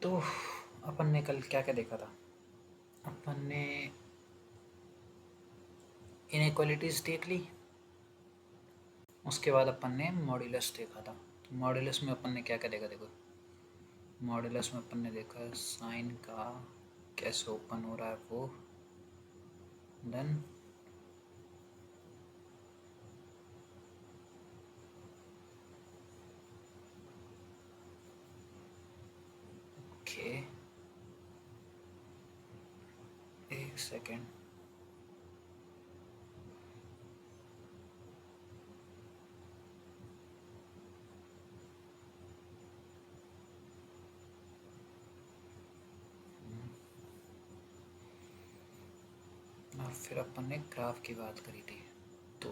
तो अपन ने कल क्या क्या देखा था। अपन ने इनइक्वालिटीज़ देख ली। उसके बाद अपन ने मॉड्यूलस देखा था। तो मॉड्यूलस में अपन ने क्या क्या देखा, देखो मॉड्यूलस में अपन ने देखा साइन का कैसे ओपन हो रहा है वो, देन ओके एक सेकेंड, और फिर अपन ने ग्राफ की बात करी थी। तो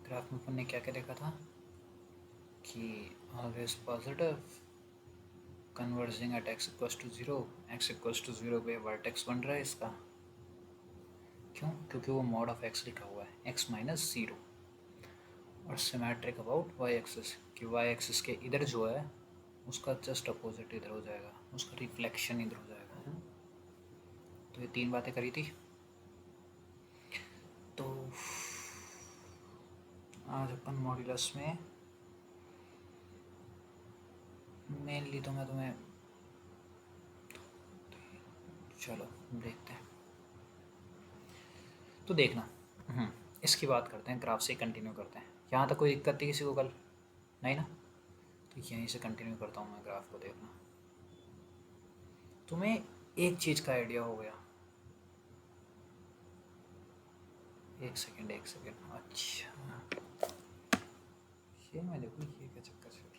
ग्राफ में अपन ने क्या क्या देखा था कि always positive, converging at x equals to zero, x equals to zero पे वर्टेक्स बन रहा है इसका। क्यों? क्योंकि वो मॉड ऑफ x लिखा हुआ है x माइनस ज़ीरो, और सिमेट्रिक अबाउट वाई एक्सिस कि वाई एक्सिस के इधर जो है उसका जस्ट अपोजिट इधर हो जाएगा, उसका रिफ्लेक्शन इधर हो जाएगा। तो ये तीन बातें करी थी। तो आज अपन मॉड्यूलस में मेनली तो मैं तुम्हें, चलो देखते हैं। तो देखना, इसकी बात करते हैं, ग्राफ से कंटिन्यू करते हैं। यहाँ तक कोई दिक्कत थी किसी को कल? नहीं ना? तो यहीं से कंटिन्यू करता हूँ मैं ग्राफ को। देखना, तुम्हें एक चीज़ का आइडिया हो गया। एक सेकेंड, अच्छा ये मैं देखूँ ये क्या चक्कर चल रहा है।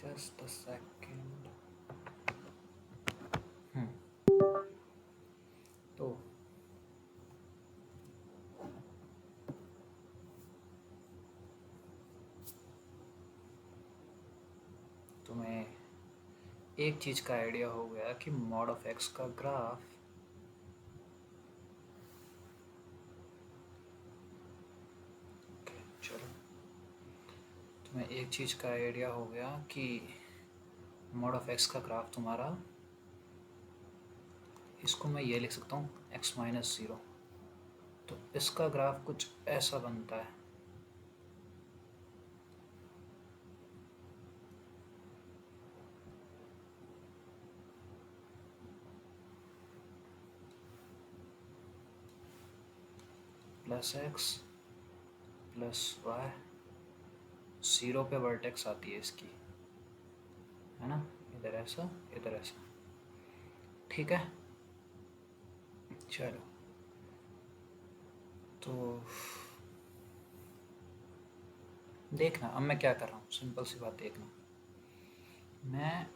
Just a second. तो तुम्हें एक चीज़ का आइडिया हो गया कि मॉड ऑफ एक्स का ग्राफ चलो, तुम्हें एक चीज़ का आइडिया हो गया कि मॉड ऑफ एक्स का ग्राफ तुम्हारा, इसको मैं ये लिख सकता हूँ x माइनस ज़ीरो। तो इसका ग्राफ कुछ ऐसा बनता है। Plus x plus y, zero पे वर्टेक्स आती है इसकी, है ना? इधर ऐसा, इधर ऐसा, ठीक है। चलो, तो देखना अब मैं क्या कर रहा हूँ, सिंपल सी बात देखना। मैं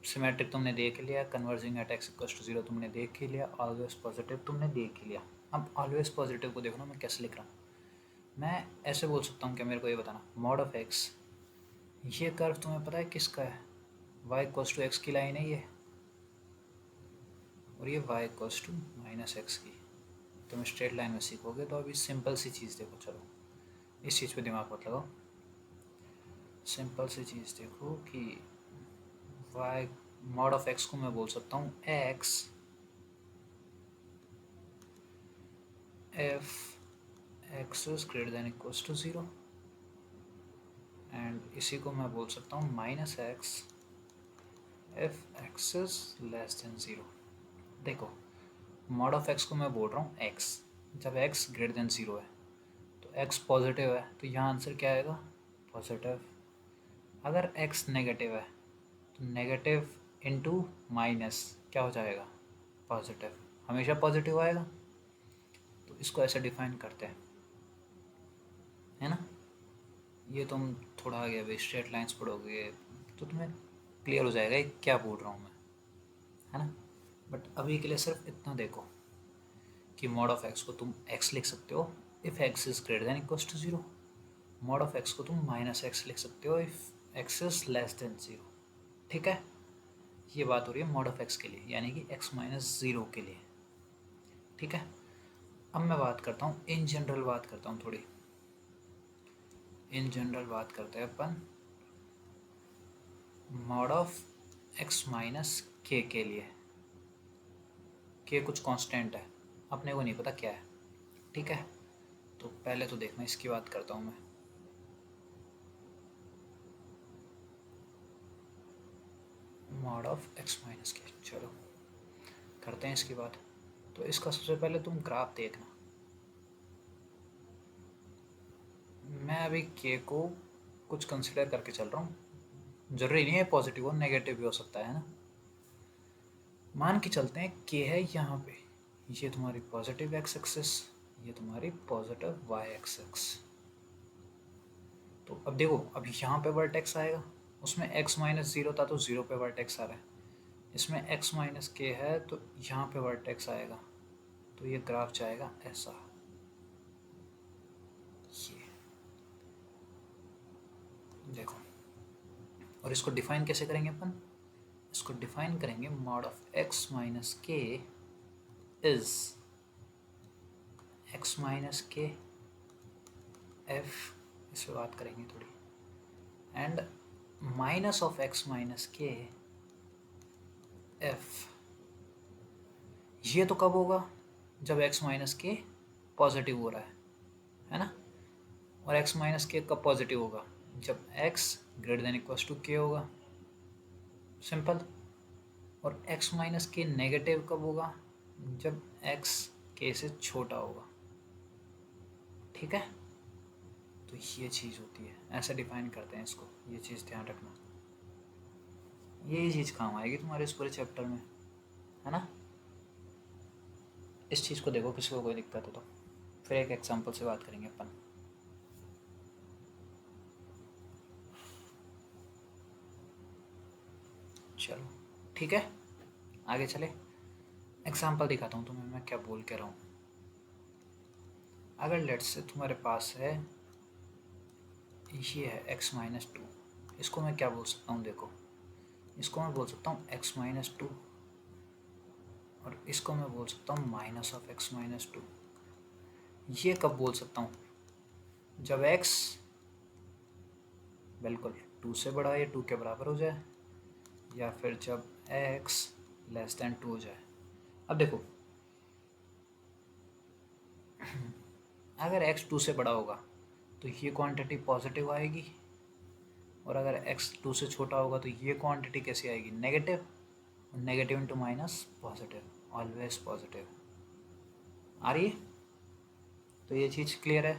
सिमेट्रिक तुमने देख लिया, converging at x equals to zero तुमने देख ही लिया, ऑलवेज पॉजिटिव तुमने देख ही लिया। अब ऑलवेज पॉजिटिव को देखो ना मैं कैसे लिख रहा हूँ। मैं ऐसे बोल सकता हूँ कि मेरे को ये बताना, मॉड ऑफ एक्स, ये कर्व तुम्हें पता है किसका है? वाई इक्वल्स टू एक्स की लाइन है ये, और ये y equals to minus x की। तुम स्ट्रेट लाइन में सीखोगे तो अभी सिंपल सी चीज़ देखो, चलो इस चीज़ पे दिमाग मत लगाओ, सिंपल सी चीज़ देखो कि वाई मॉड ऑफ एक्स को मैं बोल सकता हूँ x f x is greater than equals to zero, and इसी को मैं बोल सकता हूँ minus x f x is less than zero. देखो, मॉड ऑफ एक्स को मैं बोल रहा हूँ एक्स, जब एक्स ग्रेटर देन ज़ीरो है तो एक्स पॉजिटिव है, तो यहाँ आंसर क्या आएगा? पॉजिटिव। अगर एक्स नेगेटिव है तो नेगेटिव इंटू माइनस क्या हो जाएगा? पॉजिटिव। हमेशा पॉजिटिव आएगा। तो इसको ऐसे डिफाइन करते हैं, है ना? ये तुम थोड़ा आगे अभी स्ट्रेट लाइंस पढ़ोगे तो तुम्हें क्लियर हो जाएगा ये क्या बोल रहा हूँ मैं, है ना? बट अभी के लिए सिर्फ इतना देखो कि मॉड ऑफ एक्स को तुम एक्स लिख सकते हो if x is greater than equals to zero. Mod of x को तुम माइनस एक्स लिख सकते हो if x is less than zero, ठीक है? ये बात हो रही है मॉड ऑफ एक्स के लिए, यानी कि एक्स माइनस ज़ीरो के लिए, ठीक है? अब मैं बात करता हूँ इन जनरल, बात करता हूँ थोड़ी इन जनरल बात करते हैं अपन मॉड ऑफ एक्स माइनस के लिए। के कुछ कांस्टेंट है, अपने को नहीं पता क्या है, ठीक है। तो पहले तो देखना, इसकी बात करता हूँ मैं। मॉड ऑफ एक्स माइनस के, चलो करते हैं इसकी बात। तो इसका सबसे पहले तुम ग्राफ देखना। मैं अभी के को कुछ कंसिडर करके चल रहा हूँ, जरूरी नहीं है पॉजिटिव हो, नेगेटिव भी हो सकता है ना। मान के चलते हैं के है यहाँ पे, ये तुम्हारी पॉजिटिव एक्स एक्सिस, ये तुम्हारी पॉजिटिव वाई एक्सिस। तो अब देखो, अब यहाँ पे वर्टेक्स आएगा, उसमें x माइनस ज़ीरो था तो ज़ीरो पे वर्टेक्स आ रहा है। इसमें x माइनस के है तो यहाँ पे वर्टेक्स आएगा, तो ये ग्राफ जाएगा ऐसा, ये देखो। और इसको डिफाइन कैसे करेंगे अपन? इसको डिफाइन करेंगे मॉड ऑफ x माइनस के इज x माइनस के f, इस पर बात करेंगे थोड़ी, and minus of x minus के f। ये तो कब होगा? जब x माइनस के पॉजिटिव हो रहा है ना। और x माइनस के कब पॉजिटिव होगा? जब x greater than equals to के होगा, सिंपल। और x माइनस के नेगेटिव कब होगा? जब x के से छोटा होगा, ठीक है। तो ये चीज़ होती है, ऐसे डिफाइन करते हैं इसको, ये चीज़ ध्यान रखना। ये चीज़ काम आएगी तुम्हारे इस पूरे चैप्टर में, है ना। इस चीज़ को देखो, किसी को कोई दिक्कत हो तो फिर एक एग्जांपल से बात करेंगे अपन। चलो ठीक है, आगे चले। एग्जांपल दिखाता हूँ तुम्हें मैं क्या बोल के रहा हूँ। अगर लेट्स से तुम्हारे पास है, ये है x माइनस टू, इसको मैं क्या बोल सकता हूँ? देखो, इसको मैं बोल सकता हूँ x माइनस टू, और इसको मैं बोल सकता हूँ minus of x minus to. ये कब बोल सकता हूँ? जब x बिल्कुल टू से बड़ा या टू के बराबर हो जाए, या फिर जब x लेस देन टू हो जाए। अब देखो, अगर x टू से बड़ा होगा तो ये क्वांटिटी पॉजिटिव आएगी, और अगर x टू से छोटा होगा तो ये क्वांटिटी कैसी आएगी? Negative. Negative into minus positive, always positive आ रही है। तो ये चीज़ क्लियर है।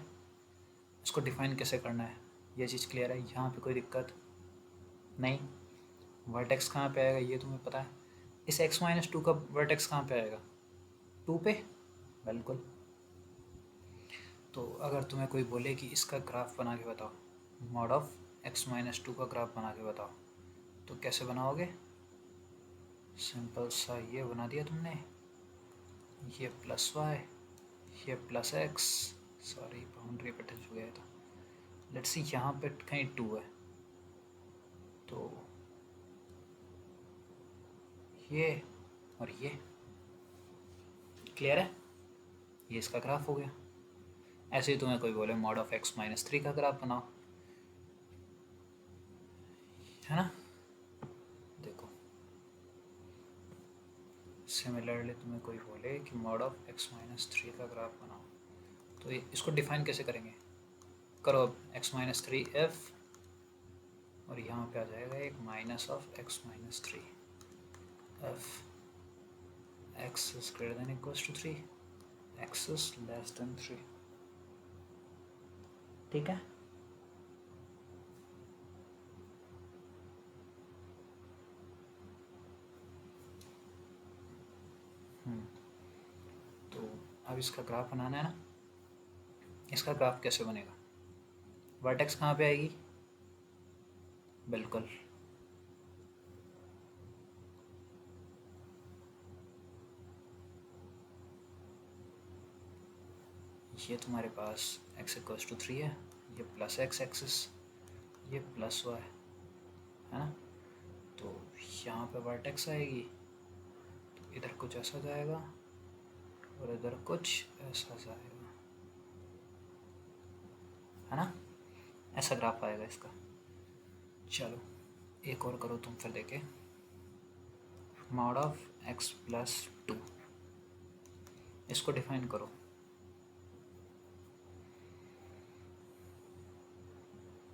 इसको डिफाइन कैसे करना है, ये चीज़ क्लियर है। यहाँ पे कोई दिक्कत नहीं। वर्टेक्स कहाँ पे आएगा ये तुम्हें पता है। इस x माइनस टू का वर्टेक्स कहाँ पे आएगा? टू पे, बिल्कुल। तो अगर तुम्हें कोई बोले कि इसका ग्राफ बना के बताओ, mod of x minus to का ग्राफ बना के बताओ, तो कैसे बनाओगे? सिंपल सा ये बना दिया तुमने, ये प्लस वाई, ये प्लस एक्स, सॉरी बाउंड्री पे टच हो गया था। लेट्स सी यहाँ पे कहीं टू है, तो ये और ये क्लियर है। ये इसका ग्राफ हो गया। ऐसे ही तुम्हें कोई बोले mod of x minus three का ग्राफ बनाओ, है ना। देखो, सिमिलरली तुम्हें कोई बोले कि mod of x minus three का ग्राफ बनाओ, तो इसको डिफाइन कैसे करेंगे? करो अब x माइनस थ्री एफ, और यहाँ पे आ जाएगा एक minus of x minus three f. x is greater than equals to three, x is less than three, ठीक है। तो अब इसका ग्राफ बनाना है ना। इसका ग्राफ कैसे बनेगा? वर्टेक्स कहाँ पे आएगी? बिल्कुल ये तुम्हारे पास x इक्वल्स टू थ्री है, ये प्लस एक्स एक्सिस, ये प्लस वाई, है ना। तो यहाँ पे वर्टेक्स आएगी, तो इधर कुछ ऐसा जाएगा और इधर कुछ ऐसा जाएगा, है ना। ऐसा ग्राफ आएगा इसका। चलो एक और करो तुम, फिर देखे। मॉड ऑफ x प्लस 2, इसको डिफाइन करो।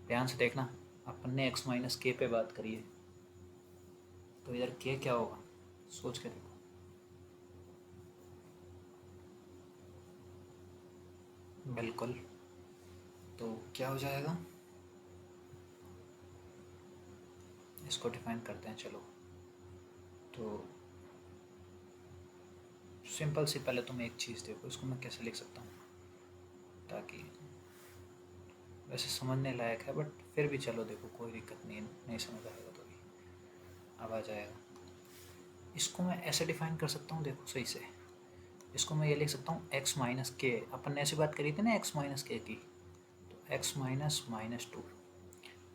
ध्यान से देखना, अपन ने x माइनस के पे बात करी है, तो इधर k क्या होगा सोच के देखो। बिल्कुल, तो क्या हो जाएगा, इसको डिफाइन करते हैं। चलो तो सिंपल सी, पहले तुम एक चीज़ देखो, इसको मैं कैसे लिख सकता हूँ ताकि, वैसे समझने लायक है बट फिर भी चलो देखो, कोई दिक्कत नहीं, नहीं समझ आएगा तो भी अब आ जाएगा। इसको मैं ऐसे डिफाइन कर सकता हूँ, देखो सही से, इसको मैं ये लिख सकता हूँ x माइनस के। अपन ने ऐसी बात करी थी ना x माइनस के की, तो x minus minus two,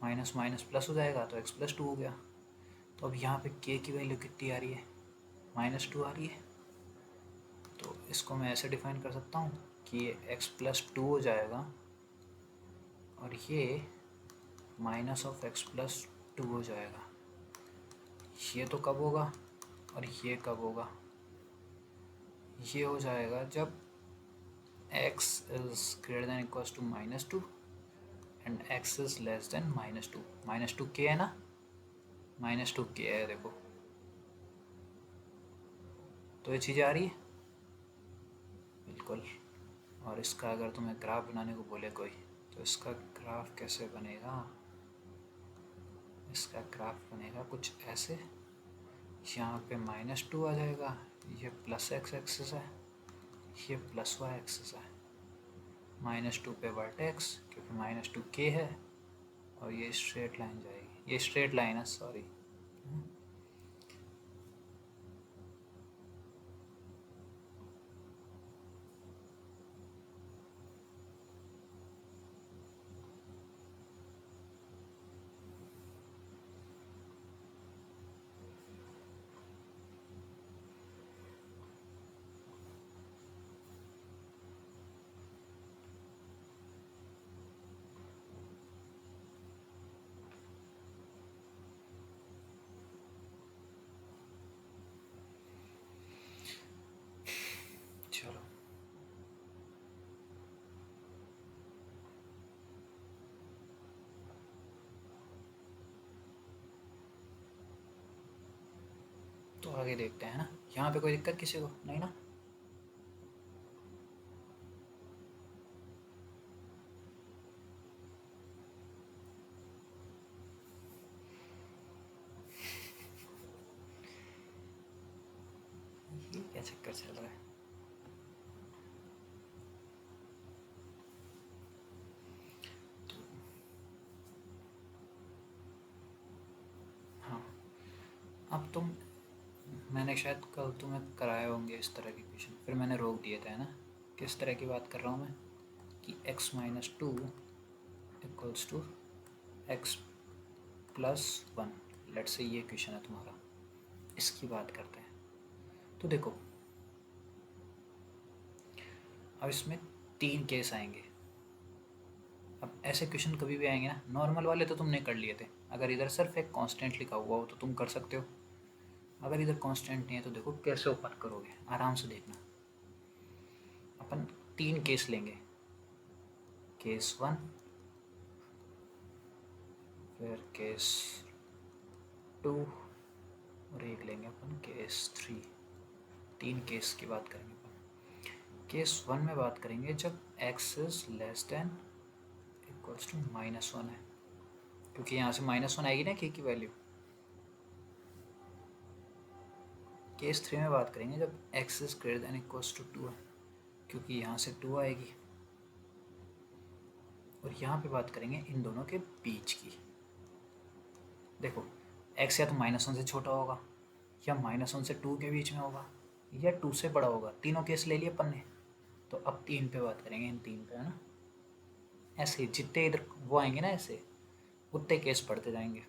minus minus plus हो जाएगा तो x प्लस टू हो गया। तो अब यहाँ पे k की वैल्यू कितनी आ रही है, -2 आ रही है। तो इसको मैं ऐसे डिफाइन कर सकता हूँ कि ये x प्लस टू हो जाएगा और ये minus of x plus two हो जाएगा। ये तो कब होगा और ये कब होगा, ये हो जाएगा जब x is greater than equals to -2 and x is less than -2। -2 k है ना, -2 k है देखो, तो ये चीज़ आ रही है बिल्कुल। और इसका अगर तुम्हें ग्राफ बनाने को बोले कोई, तो इसका ग्राफ कैसे बनेगा, इसका ग्राफ बनेगा कुछ ऐसे, यहाँ पे -2 आ जाएगा, ये प्लस x एक्सिस है, ये प्लस y एक्सिस है, -2 पे वर्टेक्स क्योंकि -2 k है, और ये स्ट्रेट लाइन जाएगी, ये स्ट्रेट लाइन है सॉरी। चलो तो आगे देखते हैं ना, यहाँ पे कोई दिक्कत किसी को नहीं ना। ये क्या चक्कर चल रहा है, तो हाँ, अब तुम, मैंने शायद कल तुम्हें कराए होंगे इस तरह के क्वेश्चन, फिर मैंने रोक दिए थे ना। किस तरह की बात कर रहा हूँ मैं, कि x minus two equals to x plus one, let say ये क्वेश्चन है तुम्हारा, इसकी बात करते हैं। तो देखो अब इसमें 3 केस आएंगे। अब ऐसे क्वेश्चन कभी भी आएंगे ना, नॉर्मल वाले तो तुमने कर लिए थे, अगर इधर सिर्फ एक कांस्टेंट लिखा हुआ हो तो तुम कर सकते हो, अगर इधर कांस्टेंट नहीं है तो देखो कैसे ऊपर करोगे, आराम से देखना। अपन 3 केस लेंगे, केस 1, फिर केस 2 और एक लेंगे अपन केस 3। 3 केस की बात करेंगे अपन। केस 1 में बात करेंगे जब x is less than equals to -1 है, क्योंकि यहाँ से -1 आएगी ना k की वैल्यू। केस 3 में बात करेंगे जब x is greater than equals to 2 है, क्योंकि यहाँ से 2 आएगी। और यहाँ पे बात करेंगे इन दोनों के बीच की। देखो x या तो -1 से छोटा होगा, या -1 से 2 के बीच में होगा, या 2 से बड़ा होगा। तीनों केस ले लिए अपन ने, तो अब 3 पे बात करेंगे, इन 3 पे है ना। ऐसे जितने इधर वो आएंगे ना ऐसे, उतने केस पढ़ते जाएंगे,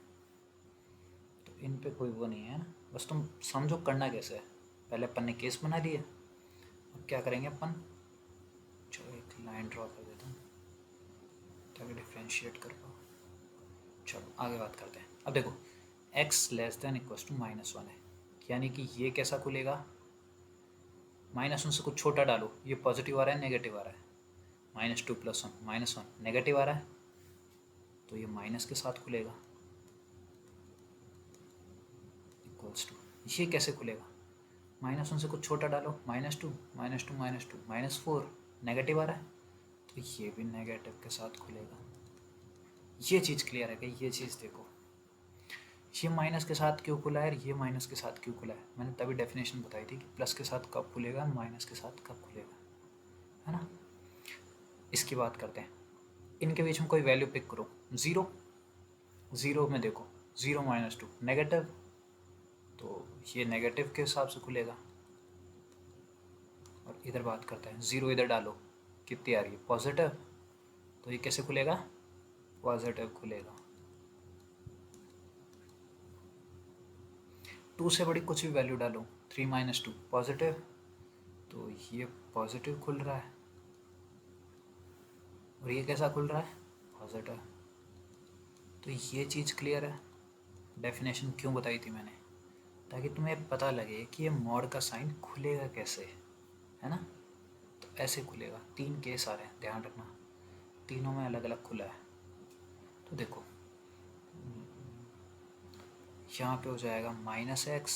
तो इन पे कोई वो नहीं है ना। बस तुम समझो करना कैसे है। पहले अपन ने केस बना लिए, अब क्या करेंगे अपन, चलो एक लाइन ड्रॉ कर देता हूँ ताकि डिफ्रेंशिएट कर पाओ। चलो आगे बात करते हैं। अब देखो x less than equal to -1 है, यानी कि ये कैसा खुलेगा, -1 से कुछ छोटा डालो, ये पॉजिटिव आ रहा है नेगेटिव आ रहा है, -2 + 1 -1 नेगेटिव आ रहा है, तो ये माइनस के साथ खुलेगा इक्वल्स टू, ये कैसे खुलेगा, -1 से कुछ छोटा डालो, -2 -2 -2 -4 नेगेटिव आ रहा है, तो ये भी नेगेटिव के साथ खुलेगा। ये चीज़ क्लियर है कि ये चीज़ देखो, ये माइनस के साथ क्यों खुला है, ये माइनस के साथ क्यों खुला है, मैंने तभी डेफिनेशन बताई थी कि प्लस के साथ कब खुलेगा, माइनस के साथ कब खुलेगा, है ना। इसकी बात करते हैं, इनके बीच में कोई वैल्यू पिक करो, 0 0 में देखो 0 -2 नेगेटिव, तो ये नेगेटिव के हिसाब से खुलेगा। और इधर बात करते हैं, 0 इधर डालो, कितनी आ रही है पॉजिटिव, तो ये कैसे खुलेगा, पॉजिटिव खुलेगा। 2 से बड़ी कुछ भी वैल्यू डालो, 3 -2 पॉजिटिव, तो ये पॉजिटिव खुल रहा है। और ये कैसा खुल रहा है, पॉजिटिव। तो ये चीज़ क्लियर है। डेफिनेशन क्यों बताई थी मैंने, ताकि तुम्हें पता लगे कि ये मॉड का साइन खुलेगा कैसे, है ना। तो ऐसे खुलेगा, 3 केस आ रहे हैं, ध्यान रखना, तीनों में अलग अलग खुला है। तो देखो यहाँ पे हो जाएगा -x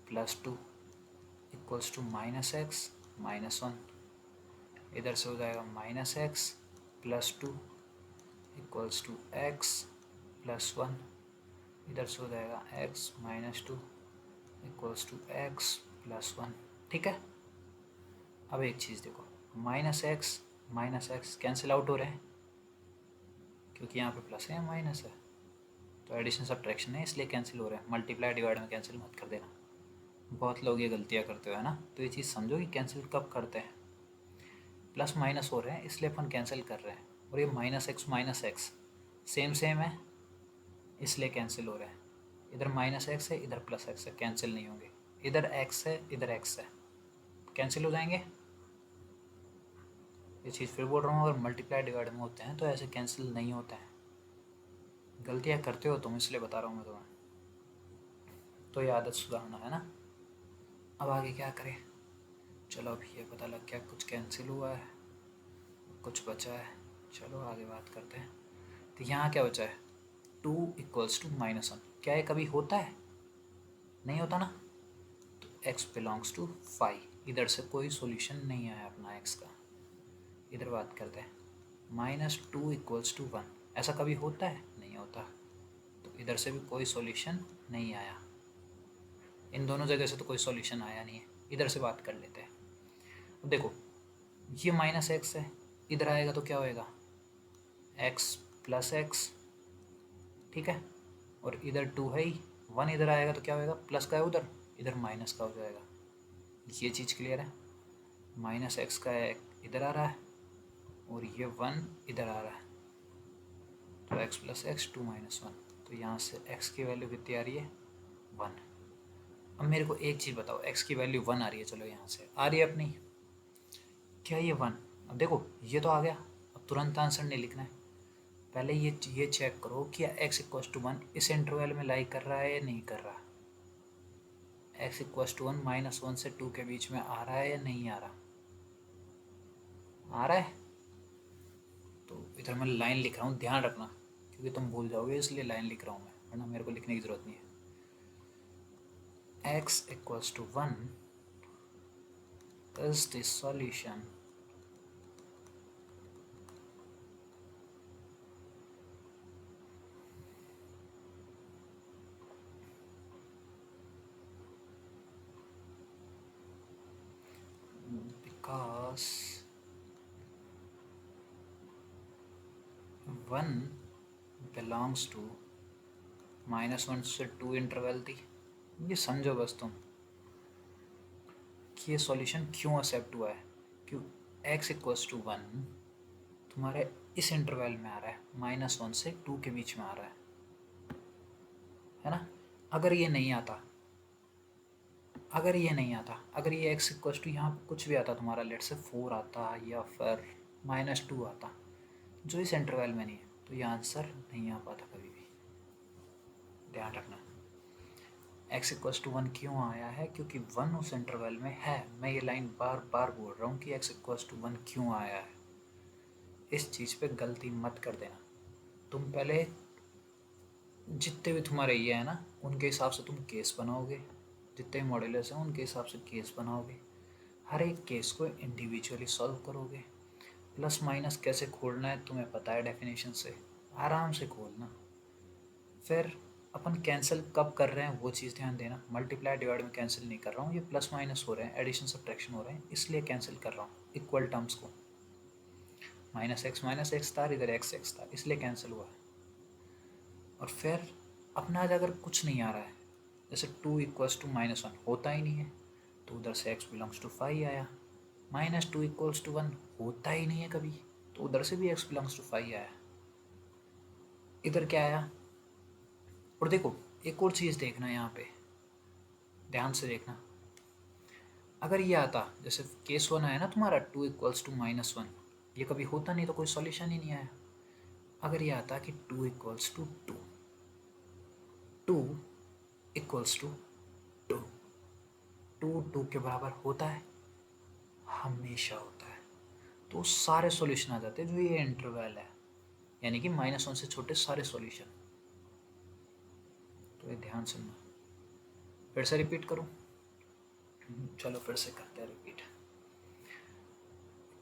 + 2 इक्वल्स टू -x -1, इधर से हो जाएगा -x + 2 इक्वल्स टू x + 1, इधर से हो जाएगा x -2 इक्वल्स टू x + 1। ठीक है। अब एक चीज़ देखो, -x कैंसिल आउट हो रहे हैं, क्योंकि यहाँ पे प्लस है माइनस है, तो एडिशन सब्ट्रैक्शन है इसलिए कैंसिल हो रहे हैं। मल्टीप्लाई डिवाइड में कैंसिल मत कर देना, बहुत लोग ये गलतियाँ करते हो, है ना। तो ये चीज़ समझो कि कैंसिल कब करते हैं, प्लस माइनस हो रहे हैं इसलिए अपन कैंसिल कर रहे हैं, और ये -x सेम सेम है इसलिए कैंसिल हो रहे हैं। इधर -x है, इधर +x है, कैंसिल नहीं होंगे, इधर x है, इधर x है, कैंसिल हो जाएंगे। ये चीज़ फिर बोल रहा हूँ, अगर मल्टीप्लाई डिवाइड में होते हैं तो ऐसे कैंसिल नहीं होते हैं। गलतियाँ करते हो तुम, इसलिए बता रहा हूँ मैं तुम्हें, तो ये आदत सुधारना है ना। अब आगे क्या करें, चलो अब ये पता लग गया कुछ कैंसिल हुआ है, कुछ बचा है, चलो आगे बात करते हैं। तो यहाँ क्या बचा है, 2 इक्वल्स टू -1, क्या ये कभी होता है, नहीं होता ना। तो x बिलोंग्स टू 5, इधर से कोई सॉल्यूशन नहीं आया अपना x का। इधर बात करते हैं, -2 इक्वल्स टू 1, ऐसा कभी होता है, नहीं होता, तो इधर से भी कोई सॉल्यूशन नहीं आया। इन दोनों जगह से तो कोई सॉल्यूशन आया नहीं है। इधर से बात कर लेते हैं। अब देखो ये -x है, इधर आएगा तो क्या होएगा, x + x, ठीक है। और इधर 2 है ही, 1 इधर आएगा तो क्या होएगा, प्लस का है उधर, इधर माइनस का हो जाएगा। ये चीज़ क्लियर है, -x का है इधर आ रहा है और ये 1 इधर आ रहा है, तो x + x 2 - 1, तो यहाँ से x की वैल्यू कितनी आ रही है, 1। अब मेरे को एक चीज़ बताओ, x की वैल्यू 1 आ रही है, चलो यहाँ से आ रही है अपनी, क्या ये 1, अब देखो ये तो आ गया, अब तुरंत आंसर नहीं लिखना है, पहले ये चेक करो कि x = 1 इस इंटरवल में लाई कर रहा है या नहीं कर रहा। x = 1 -1 से 2 के बीच में आ रहा है या नहीं आ रहा, आ रहा है। तो इधर मैं लाइन लिख रहा हूँ, ध्यान रखना, क्योंकि तुम भूल जाओगे इसलिए लाइन लिख रहा हूँ मैं, वरना मेरे को लिखने की ज़रूरत नहीं है। x = 1 is the solution because 1 belongs to -1 से 2 इंटरवल थी। ये समझो बस तुम कि ये सॉल्यूशन क्यों एक्सेप्ट हुआ है, क्यों x = 1 तुम्हारे इस इंटरवल में आ रहा है, -1 से 2 के बीच में आ रहा है ना। अगर ये नहीं आता, अगर ये x = यहाँ कुछ भी आता तुम्हारा, लेट से 4 आता या फिर -2 आता, जो इस इंटरवल में नहीं है, तो ये आंसर नहीं आ पाता कभी भी। ध्यान रखना। x इक्वल्स टू 1 क्यों आया है? क्योंकि 1 उस इंटरवल में है। मैं ये लाइन बार बार बोल रहा हूँ कि x इक्वल्स टू 1 क्यों आया है। इस चीज़ पे गलती मत कर देना। तुम पहले जितने भी तुम्हारे ये है ना, उनके हिसाब से तुम केस बनाओगे, जितने भी मॉड्यूलस हैं उनके हिसाब से केस बनाओगे, हर एक केस को इंडिविजुअली सॉल्व करोगे। प्लस माइनस कैसे खोलना है तुम्हें पता है डेफिनेशन से, आराम से खोलना। फिर अपन कैंसिल कब कर रहे हैं वो चीज़ ध्यान देना। मल्टीप्लाई डिवाइड में कैंसिल नहीं कर रहा हूँ, ये प्लस माइनस हो रहे हैं, एडिशन सब्ट्रैक्शन हो रहे हैं, इसलिए कैंसिल कर रहा हूँ इक्वल टर्म्स को। माइनस एक्स था, इधर एक्स एक्स था, इसलिए कैंसिल हुआ है। और फिर अपना आज अगर कुछ नहीं आ रहा है, जैसे 2 इक्वल्स टू -1 होता ही नहीं है, तो उधर से x बिलोंग्स टू 5 आया। -2 इक्वल्स टू 1 होता ही नहीं है कभी, तो उधर से भी x बिलोंग्स टू 5 आया। इधर क्या आया? और देखो एक और चीज़ देखना यहाँ पे, ध्यान से देखना। अगर ये आता, जैसे केस 1 आया ना तुम्हारा 2 इक्वल्स टू -1, ये कभी होता नहीं तो कोई सॉल्यूशन ही नहीं आया। अगर ये आता कि 2 इक्वल्स टू 2, 2 इक्वल्स टू 2, 2 के बराबर होता है, हमेशा होता है, तो सारे सॉल्यूशन आ जाते हैं जो ये इंटरवल है, यानी कि -1 से छोटे सारे सॉल्यूशन। तो ये ध्यान सुनना। फिर से रिपीट करूँ? चलो फिर से करते हैं रिपीट।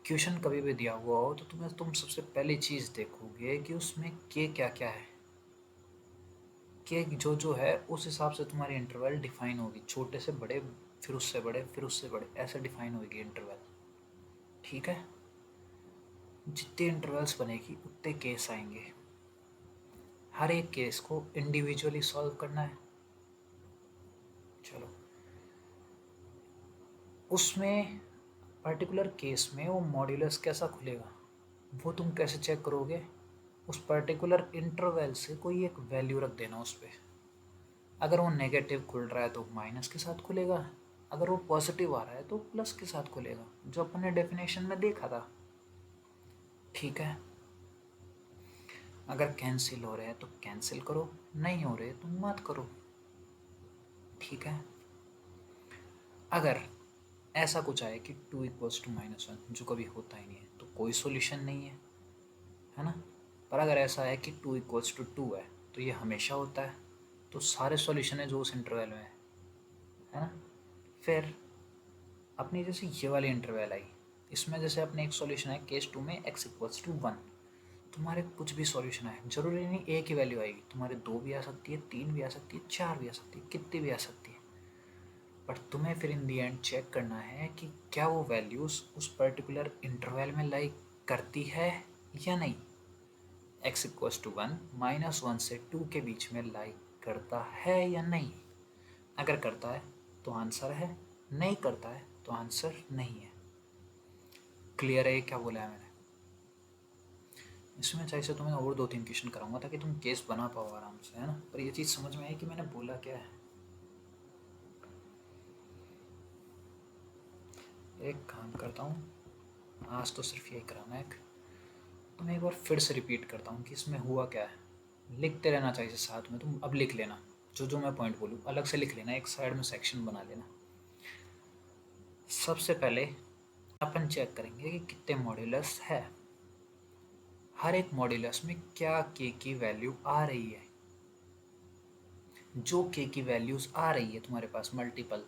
क्वेश्चन कभी भी दिया हुआ हो तो तुम सबसे पहली चीज़ देखोगे कि उसमें के क्या क्या है। के जो है उस हिसाब से तुम्हारी इंटरवल डिफाइन होगी, छोटे से बड़े, फिर उससे बड़े, फिर उससे बड़े, ऐसे डिफाइन होगी इंटरवल। ठीक है? जितने इंटरवल्स बनेगी उतने केस आएंगे, हर एक केस को इंडिविजुअली सॉल्व करना है। चलो, उसमें पर्टिकुलर केस में वो मॉड्यूलस कैसा खुलेगा वो तुम कैसे चेक करोगे? उस पर्टिकुलर इंटरवल से कोई एक वैल्यू रख देना उस पर। अगर वो नेगेटिव खुल रहा है तो माइनस के साथ खुलेगा, अगर वो पॉजिटिव आ रहा है तो प्लस के साथ खुलेगा, जो अपन ने डेफिनेशन में देखा था। ठीक है? अगर कैंसिल हो रहे हैं तो कैंसिल करो, नहीं हो रहे तो मत करो। ठीक है? अगर ऐसा कुछ आए कि 2 इक्वल्स टू -1, जो कभी होता ही नहीं है, तो कोई सॉल्यूशन नहीं है ना? पर अगर ऐसा है कि 2 इक्वल्स टू 2 है तो ये हमेशा होता है, तो सारे सॉल्यूशन है जो उस इंटरवल में है ना? फिर अपनी जैसे ये वाली इंटरवल आई, इसमें जैसे अपने एक सॉल्यूशन है केस 2 में x इक्वल्स टू 1, तुम्हारे कुछ भी सॉल्यूशन आए, जरूरी नहीं एक ही वैल्यू आएगी, तुम्हारे 2 भी आ सकती है, 3 भी आ सकती है, 4 भी आ सकती है, कितनी भी आ सकती है, बट तुम्हें फिर इन दी एंड चेक करना है कि क्या वो वैल्यूज़ उस पर्टिकुलर इंटरवल में लाई करती है या नहीं। x इक्वल्स टू 1 -1 से 2 के बीच में लाई करता है या नहीं? अगर करता है तो आंसर है, नहीं करता है तो आंसर नहीं है। क्लियर है क्या बोला है मैंने? इसमें चाहिए से तुम्हें और 2-3 क्वेश्चन कराऊंगा ताकि तुम केस बना पाओ आराम से, है ना? पर ये चीज़ समझ में आई कि मैंने बोला क्या है। एक काम करता हूँ, आज तो सिर्फ यही कराना है, तो मैं एक बार फिर से रिपीट करता हूँ कि इसमें हुआ क्या है। लिखते रहना चाहिए साथ में, तुम अब लिख लेना, जो जो मैं पॉइंट बोलूँ अलग से लिख लेना, एक साइड में सेक्शन बना लेना। सबसे पहले अपन चेक करेंगे कि कितने मॉड्यूलस है, हर एक मॉड्यूलस में क्या के की वैल्यू आ रही है। जो के की वैल्यूज़ आ रही है तुम्हारे पास मल्टीपल,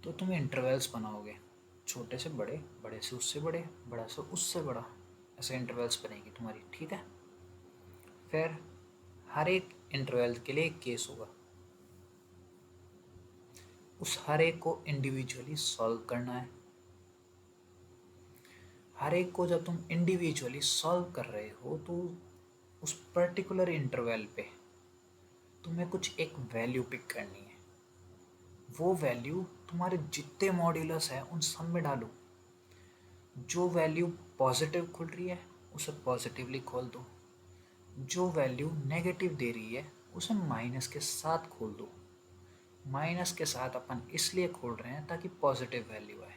तो तुम इंटरवल्स बनाओगे, छोटे से बड़े, बड़े से उससे बड़े, बड़ा से उससे बड़ा, ऐसे इंटरवल्स बनेगी तुम्हारी। ठीक है? फिर हर एक इंटरवल के लिए एक केस होगा, उस हर एक को इंडिविजुअली सॉल्व करना है। हर एक को जब तुम इंडिविजुअली सॉल्व कर रहे हो तो उस पर्टिकुलर इंटरवल पे तुम्हें कुछ एक वैल्यू पिक करनी है। वो वैल्यू तुम्हारे जितने मॉड्यूलस हैं उन सब में डालो। जो वैल्यू पॉजिटिव खुल रही है उसे पॉजिटिवली खोल दो, जो वैल्यू नेगेटिव दे रही है उसे माइनस के साथ खोल दो। माइनस के साथ अपन इसलिए खोल रहे हैं ताकि पॉजिटिव वैल्यू आए,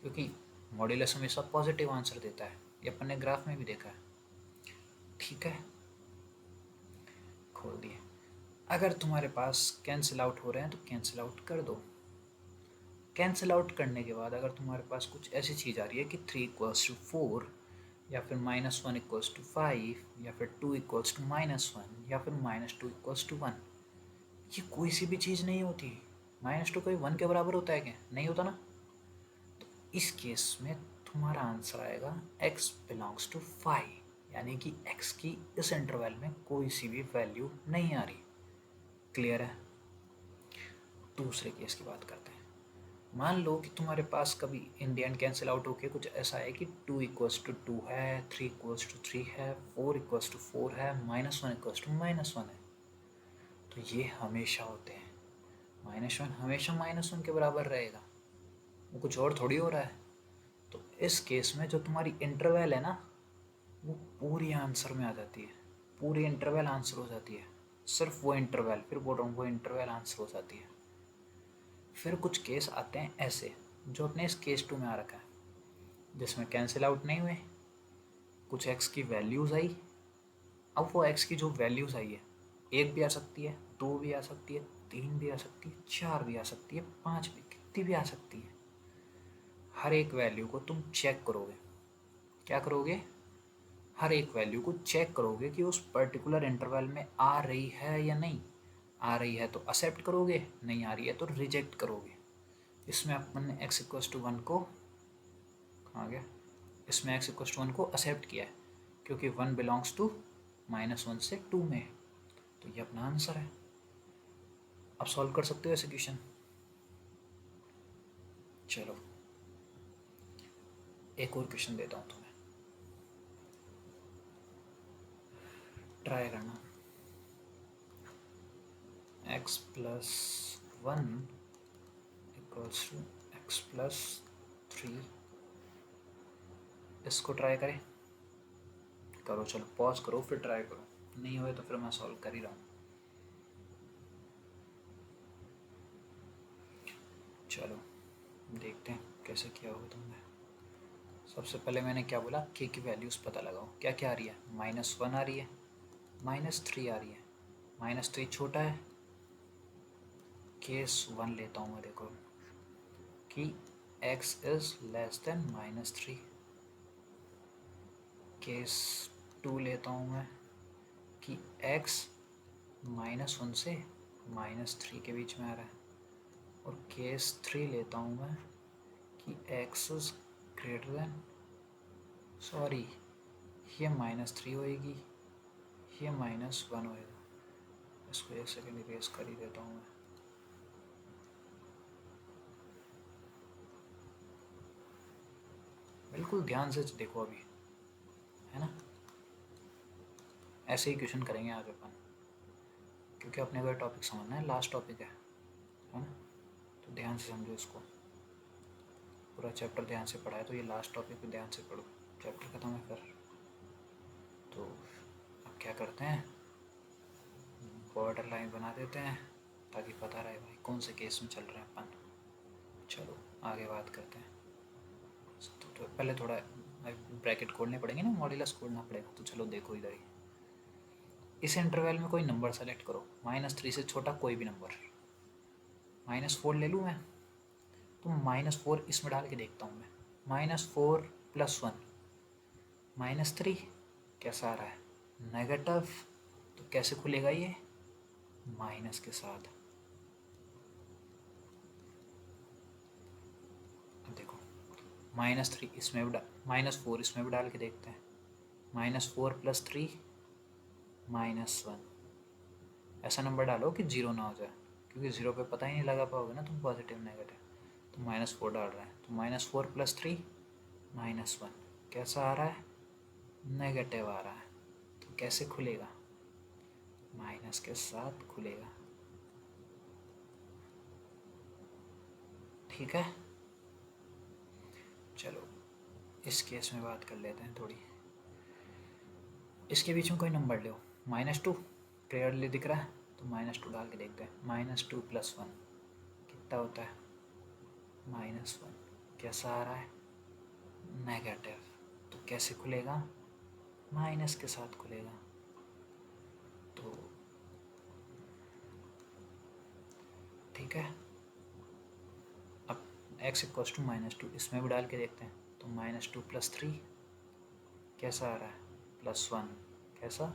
क्योंकि मॉड्यूलस हमेशा पॉजिटिव आंसर देता है, ये अपन ने ग्राफ में भी देखा है। ठीक है? खोल दिए। अगर तुम्हारे पास कैंसिल आउट हो रहे हैं तो कैंसिल आउट कर दो। कैंसिल आउट करने के बाद अगर तुम्हारे पास कुछ ऐसी चीज़ आ रही है कि 3 = 4 या फिर -1 = 5 या फिर 2 = -1 या फिर -2 = 1, ये कोई सी भी चीज़ नहीं होती। -2 कोई 1 के बराबर होता है क्या? नहीं होता ना। तो इस केस में तुम्हारा आंसर आएगा x बिलोंग्स टू 5, यानी कि x की इस इंटरवल में कोई सी भी वैल्यू नहीं आ रही। क्लियर है? दूसरे केस की बात करते हैं। मान लो कि तुम्हारे पास कभी in the end cancel out होके कुछ ऐसा है कि 2 = 2 है, 3 = 3 है, 4 = 4 है, -1 = -1 है। तो ये हमेशा होते हैं। -1 हमेशा -1 के बराबर रहेगा, वो कुछ और थोड़ी हो रहा है। तो इस केस में जो तुम्हारी इंटरवल है ना, वो पूरी आंसर में आ जाती है। पूरी इंटरवल आंसर हो जाती है। सिर्फ वो इंटरवल, फिर बोल रहा हूँ, वो इंटरवल आंसर हो जाती है। फिर कुछ केस आते हैं ऐसे, जो अपने इस केस 2 में आ रखा है, जिसमें कैंसिल आउट नहीं हुए, कुछ x की वैल्यूज़ आई। अब वो x की जो वैल्यूज़ आई है, 1 भी आ सकती है, 2 भी आ सकती है, 3 भी आ सकती है, 4 भी आ सकती है, 5 भी, कितनी भी आ सकती है। हर एक वैल्यू को तुम चेक करोगे। क्या करोगे? हर एक वैल्यू को चेक करोगे कि उस पर्टिकुलर इंटरवल में आ रही है या नहीं। आ रही है तो एक्सेप्ट करोगे, नहीं आ रही है तो रिजेक्ट करोगे। इसमें अपन ने x = 1 को, कहाँ गया, इसमें x = 1 को एक्सेप्ट किया है, क्योंकि 1 बिलोंग्स टू -1 से 2 में, तो ये अपना आंसर है। अब सॉल्व कर सकते हो ऐसे क्वेश्चन। चलो एक और क्वेश्चन देता हूँ तुम्हें, ट्राई करना। x+1 = x+3, इसको ट्राई करें। करो, चलो पॉज करो फिर ट्राई करो, नहीं हुए तो फिर मैं सॉल्व कर ही रहा हूँ। चलो देखते हैं कैसे किया होगा तुमने। सबसे पहले मैंने क्या बोला, k की वैल्यूज़ पता लगाओ। क्या क्या आ रही है? -1 आ रही है, -3 आ रही है। -3 छोटा है, केस 1 लेता हूँ मैं। देखो कि x = -3। केस 2 लेता हूँ मैं कि x -1 से -3 के बीच में आ रहा है। और केस 3 लेता हूँ मैं कि x > सॉरी, ये -3 होएगी, ये -1 होएगा। इसको एक सेकेंड इरेज कर ही देता हूँ मैं। बिल्कुल ध्यान से देखो अभी, है ना। ऐसे ही क्वेश्चन करेंगे आज अपन, क्योंकि अपने को ये टॉपिक समझना है, लास्ट टॉपिक है ना। तो ध्यान से समझो इसको। पूरा चैप्टर ध्यान से पढ़ा है, तो ये लास्ट टॉपिक भी ध्यान से पढ़ो। चैप्टर खत्म है फिर। तो अब क्या करते हैं, बॉर्डर लाइन बना देते हैं ताकि पता रहे भाई कौन से केस में चल रहे हैं अपन। चलो आगे बात करते हैं। तो पहले थोड़ा ब्रैकेट खोलने पड़ेंगे ना, मॉड्यूलस खोलना पड़ेगा। तो चलो देखो इधर ही, इस इंटरवल में कोई नंबर सेलेक्ट करो, -3 से छोटा कोई भी नंबर। -4 ले लूँ मैं, तो -4 इसमें डाल के देखता हूँ मैं। -4 + 1 -3 कैसा आ रहा है? नेगेटिव। तो कैसे खुलेगा ये? माइनस के साथ। अब देखो -3 इसमें भी -4 इसमें भी डाल के देखते हैं। -4 + 3 -1। ऐसा नंबर डालो कि 0 ना हो जाए, क्योंकि 0 पे पता ही नहीं लगा पाओगे ना तुम पॉजिटिव नेगेटिव। तो -4 डाल रहे हैं, तो -4 + 3 -1 कैसा आ रहा है? नेगेटिव आ रहा है। तो कैसे खुलेगा? माइनस के साथ खुलेगा। ठीक है, चलो इस केस में बात कर लेते हैं थोड़ी। इसके बीच में कोई नंबर लो, -2 क्लियरली दिख रहा है, तो -2 डाल के देखते हैं। -2 + 1 कितना होता है? -1 कैसा आ रहा है? नेगेटिव। तो कैसे खुलेगा? माइनस के साथ खुलेगा। तो ठीक है, अब x इक्वल्स टू -2 इसमें भी डाल के देखते हैं। तो -2 + 3 कैसा आ रहा है, +1, कैसा,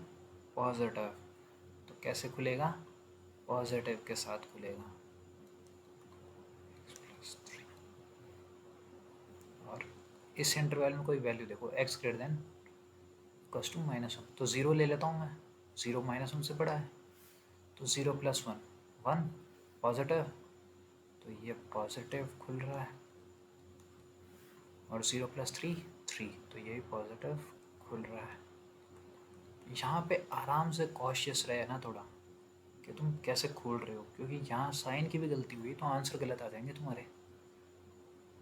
पॉजिटिव। तो कैसे खुलेगा, पॉजिटिव के साथ खुलेगा, +3। और इस इंटरवल में कोई वैल्यू देखो, x greater than equals to -1, तो 0 ले लेता हूँ मैं, 0 -1 से बड़ा है, तो 0 + 1 1 पॉजिटिव, तो ये पॉजिटिव खुल रहा है। और 0 + 3 3, तो ये भी पॉजिटिव खुल रहा है। यहाँ पे आराम से कॉशियस रहे ना थोड़ा, कि तुम कैसे खोल रहे हो, क्योंकि यहाँ साइन की भी गलती हुई तो आंसर गलत आ जाएंगे तुम्हारे।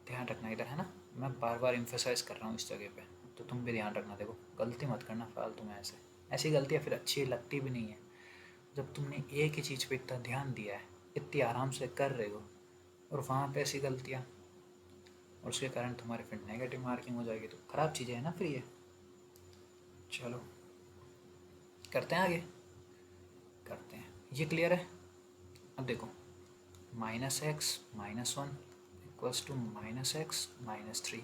ध्यान रखना इधर, है ना, मैं बार बार इम्फेसाइज कर रहा हूँ इस जगह पे, तो तुम भी ध्यान रखना। देखो गलती मत करना फालतू में, ऐसी गलतियाँ फिर अच्छी लगती भी नहीं है। जब तुमने एक ही चीज़ पे इतना ध्यान दिया है, इतनी आराम से कर रहे हो, और वहाँ पे ऐसी गलतियाँ, और उसके कारण तुम्हारे फिर नेगेटिव मार्किंग हो जाएगी, तो ख़राब चीज़ें हैं ना फिर ये। चलो करते हैं, आगे करते हैं, ये क्लियर है। अब देखो -x -1 इक्वल्स टू -x -3,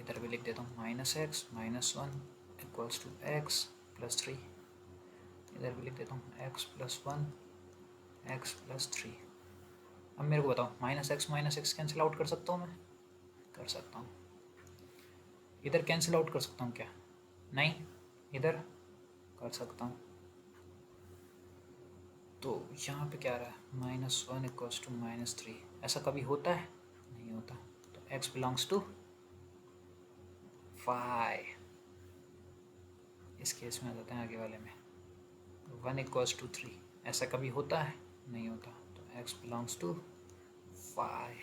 इधर भी लिख देता हूँ -x -1 इक्वल्स टू x + 3, इधर भी लिख देता हूँ x + 1 x + 3। अब मेरे को बताओ, -x कैंसिल आउट कर सकता हूँ मैं, कर सकता हूँ। इधर कैंसिल आउट कर सकता हूँ क्या, नहीं, इधर कर सकता हूँ। तो यहाँ पे क्या आ रहा है, -1 इक्वल्स टू -3, ऐसा कभी होता है, नहीं होता। तो x बिलोंग्स टू 5, इस केस में आ जाते हैं आगे वाले में। 1 इक्वल्स टू 3, ऐसा कभी होता है, नहीं होता। तो x बिलोंग्स टू 5,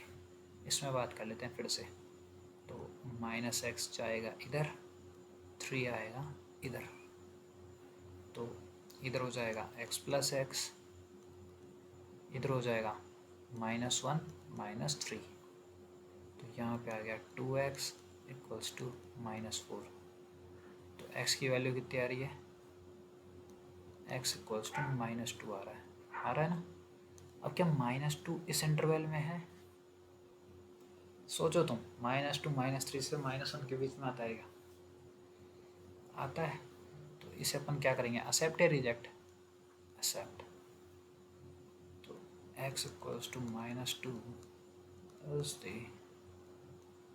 इसमें बात कर लेते हैं फिर से। तो -x जाएगा इधर, 3 आएगा इधर, तो इधर हो जाएगा x + x, इधर हो जाएगा -1 - 3, तो यहाँ पे आ गया 2x इक्वल्स टू -4। तो x की वैल्यू कितनी आ रही है, x इक्वल्स टू -2 आ रहा है ना। अब क्या -2 इस इंटरवल में है, सोचो तुम, -2 -3 से -1 के बीच में आता है क्या, आता है। तो इसे अपन क्या करेंगे, एक्सेप्ट या रिजेक्ट, एक्सेप्ट। तो x equals to -2 is the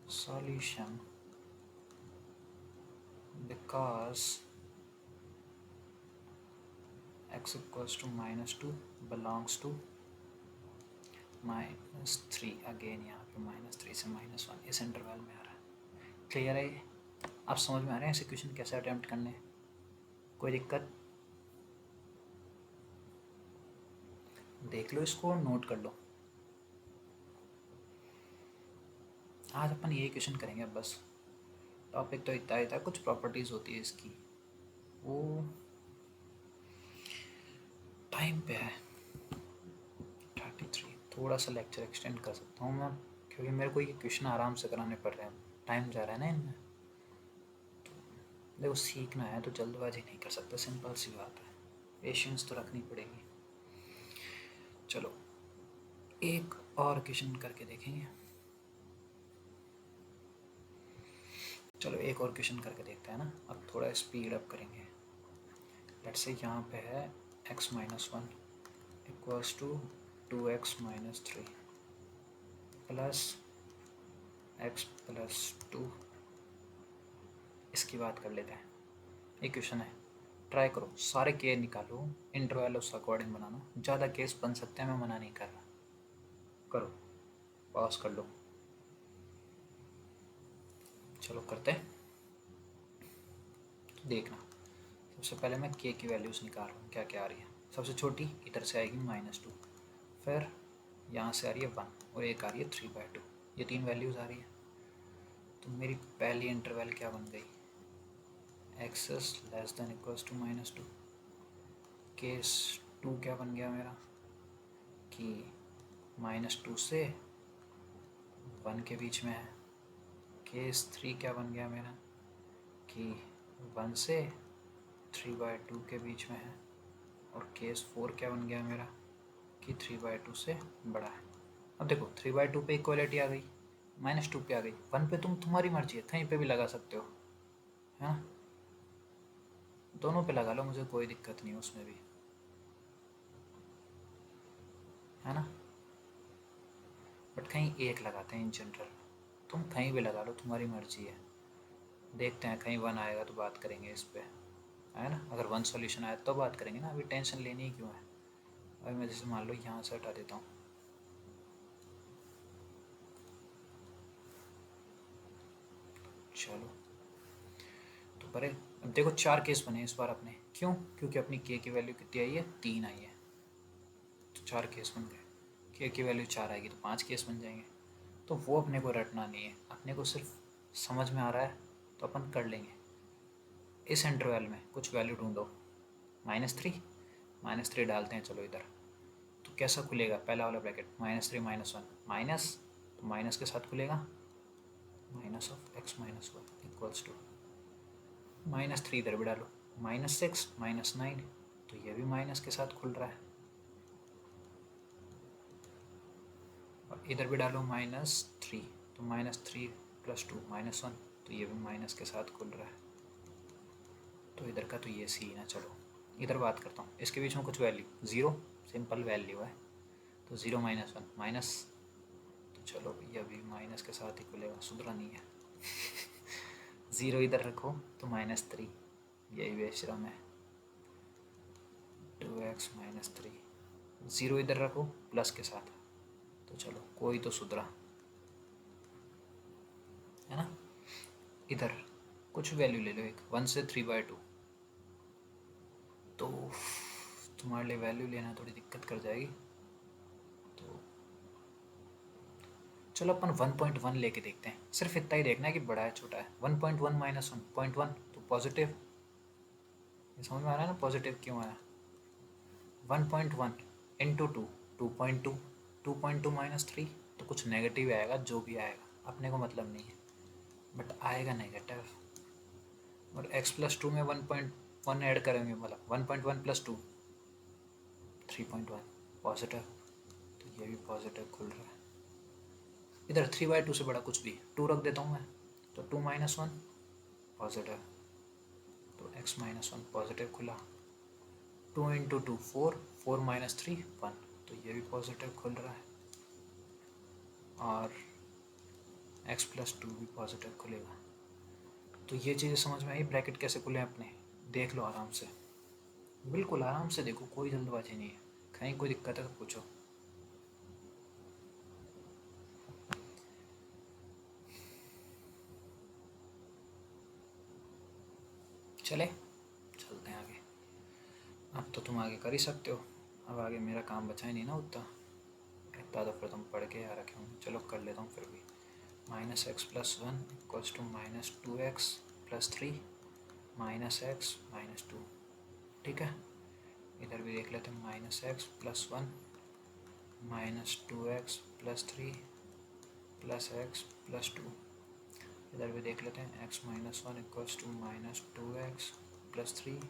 solution because x equals to -2 belongs to -3, again यहाँ पे -3 से -1 इस इंटरवल में आ रहा है। क्लियर है ये, आप समझ में आ रहे हैं ऐसे क्वेश्चन कैसे अटेम्प्ट करने, कोई दिक्कत, देख लो इसको, नोट कर लो। आज अपन यही क्वेश्चन करेंगे बस, टॉपिक तो इतना ही था, कुछ प्रॉपर्टीज़ होती है इसकी, वो टाइम पे है 33, थोड़ा सा लेक्चर एक्सटेंड कर सकता हूँ मैं, क्योंकि मेरे को ये क्वेश्चन आराम से कराने पड़ रहे हैं, टाइम जा रहा है ना इनमें। तो देखो सीखना है तो जल्दबाजी नहीं कर सकते, सिंपल सी बात है, पेशेंस तो रखनी पड़ेगी। चलो एक और क्वेश्चन करके देखेंगे, चलो एक और क्वेश्चन करके देखते हैं ना, अब थोड़ा स्पीड अप करेंगे। लेट्स से यहाँ पे है x - 1 equals to 2x - 3 plus x + 2, इसकी बात कर लेते हैं। एक क्वेश्चन है, ट्राई करो, सारे केस निकालो, इंटरवल उस अकॉर्डिंग बनाना, ज़्यादा केस बन सकते हैं, मैं मना नहीं कर रहा, करो, पॉज कर लो। चलो करते हैं, तो देखना, सबसे पहले मैं k की वैल्यूज़ निकाल रहा हूँ, क्या क्या आ रही है। सबसे छोटी इधर से आएगी -2, फिर यहाँ से आ रही है 1, और एक आ रही है 3/2, ये 3 वैल्यूज़ आ रही है। तो मेरी पहली इंटरवल क्या बन गई, x less than equals to -2, case 2 क्या बन गया मेरा, कि -2 से 1 के बीच में है। केस 3 क्या बन गया मेरा, कि 1 से 3/2 के बीच में है। और केस 4 क्या बन गया मेरा, कि 3/2 से बड़ा है। अब देखो 3/2 पे इक्वलिटी आ गई, -2 पे आ गई, 1 पे तुम्हारी मर्जी है, कहीं पे भी लगा सकते हो, है ना, दोनों पे लगा लो, मुझे कोई दिक्कत नहीं है उसमें भी, है ना, बट कहीं एक लगाते हैं इन जनरल, तुम कहीं भी लगा लो, तुम्हारी मर्जी है। देखते हैं, कहीं 1 आएगा तो बात करेंगे इस पर, है ना, अगर 1 सॉल्यूशन आया तो बात करेंगे ना, अभी टेंशन लेनी ही क्यों है। अभी मैं जैसे मान लो यहाँ से हटा देता हूँ, चलो तो परे, अब देखो 4 केस बने इस बार अपने, क्यों, क्योंकि अपनी के की वैल्यू कितनी आई है, 3 आई है, तो 4 केस बन गए, के की वैल्यू 4 आएगी तो 5 केस बन जाएंगे। तो वो अपने को रटना नहीं है, अपने को सिर्फ समझ में आ रहा है तो अपन कर लेंगे। इस इंटरवल में कुछ वैल्यू ढूंढो, -3, -3 डालते हैं चलो इधर, तो कैसा खुलेगा पहला वाला ब्रैकेट, -3 -1 माइनस, तो माइनस के साथ खुलेगा -(x-1) इक्वल्स टू -3, इधर भी डालो, -6 -9, तो ये भी माइनस के साथ खुल रहा है, और इधर भी डालो -3, तो -3 + 2 -1, तो ये भी माइनस के साथ खुल रहा है, तो इधर का तो ये सी ना, चलो इधर बात करता हूँ, इसके बीच में कुछ वैल्यू 0, सिंपल वैल्यू है, तो 0 -1 माइनस, तो चलो ये अभी माइनस के साथ ही खुलेगा, सुधरा नहीं है 0 इधर रखो तो -3, यही बेशरम है, 2x -3, 0 इधर रखो प्लस के साथ, तो चलो कोई तो सुधरा, है ना। इधर कुछ वैल्यू ले लो, एक 1 से 3/2, तो तुम्हारे लिए वैल्यू लेना थोड़ी दिक्कत कर जाएगी, तो चलो अपन 1.1 लेके देखते हैं, सिर्फ इतना ही देखना है कि बड़ा है छोटा है, 1.1 -1 0.1 तो पॉजिटिव, ये समझ में आ रहा है ना पॉजिटिव क्यों आया, 1.1 इंटू 2 2.2, 2.2 -3, तो कुछ नेगेटिव आएगा, जो भी आएगा अपने को मतलब नहीं है, बट आएगा नेगेटिव, और x+2 में 1.1 ऐड करेंगे, मतलब 1.1 + 2 3.1 पॉजिटिव, तो ये भी पॉजिटिव खुल रहा है, इधर 3/2 से बड़ा कुछ भी 2 रख देता हूँ मैं, तो 2 -1 पॉजिटिव, तो x-1 पॉजिटिव खुला, 2 × 2 4, 4 -3 1, तो ये भी पॉजिटिव खुल रहा है, और x+2 भी पॉजिटिव खुलेगा, तो ये चीज़ें समझ में आई, ब्रैकेट कैसे खुले अपने, देख लो आराम से, बिल्कुल आराम से देखो, कोई जल्दबाजी नहीं है, कहीं कोई दिक्कत है तो पूछो। चले चलते हैं आगे, अब तो तुम आगे कर ही सकते हो, अब आगे मेरा काम बचा ही नहीं ना उतना, इतना तो फिर तुम पढ़ के आ रखे होंगे, चलो कर लेता हूँ फिर भी, -x+1 = -2x + 3 -x -2, ठीक है, इधर भी देख लेते हैं, -x+1 -2x + 3 +x + 2, इधर भी देख लेते हैं, x-1 = -2x + 3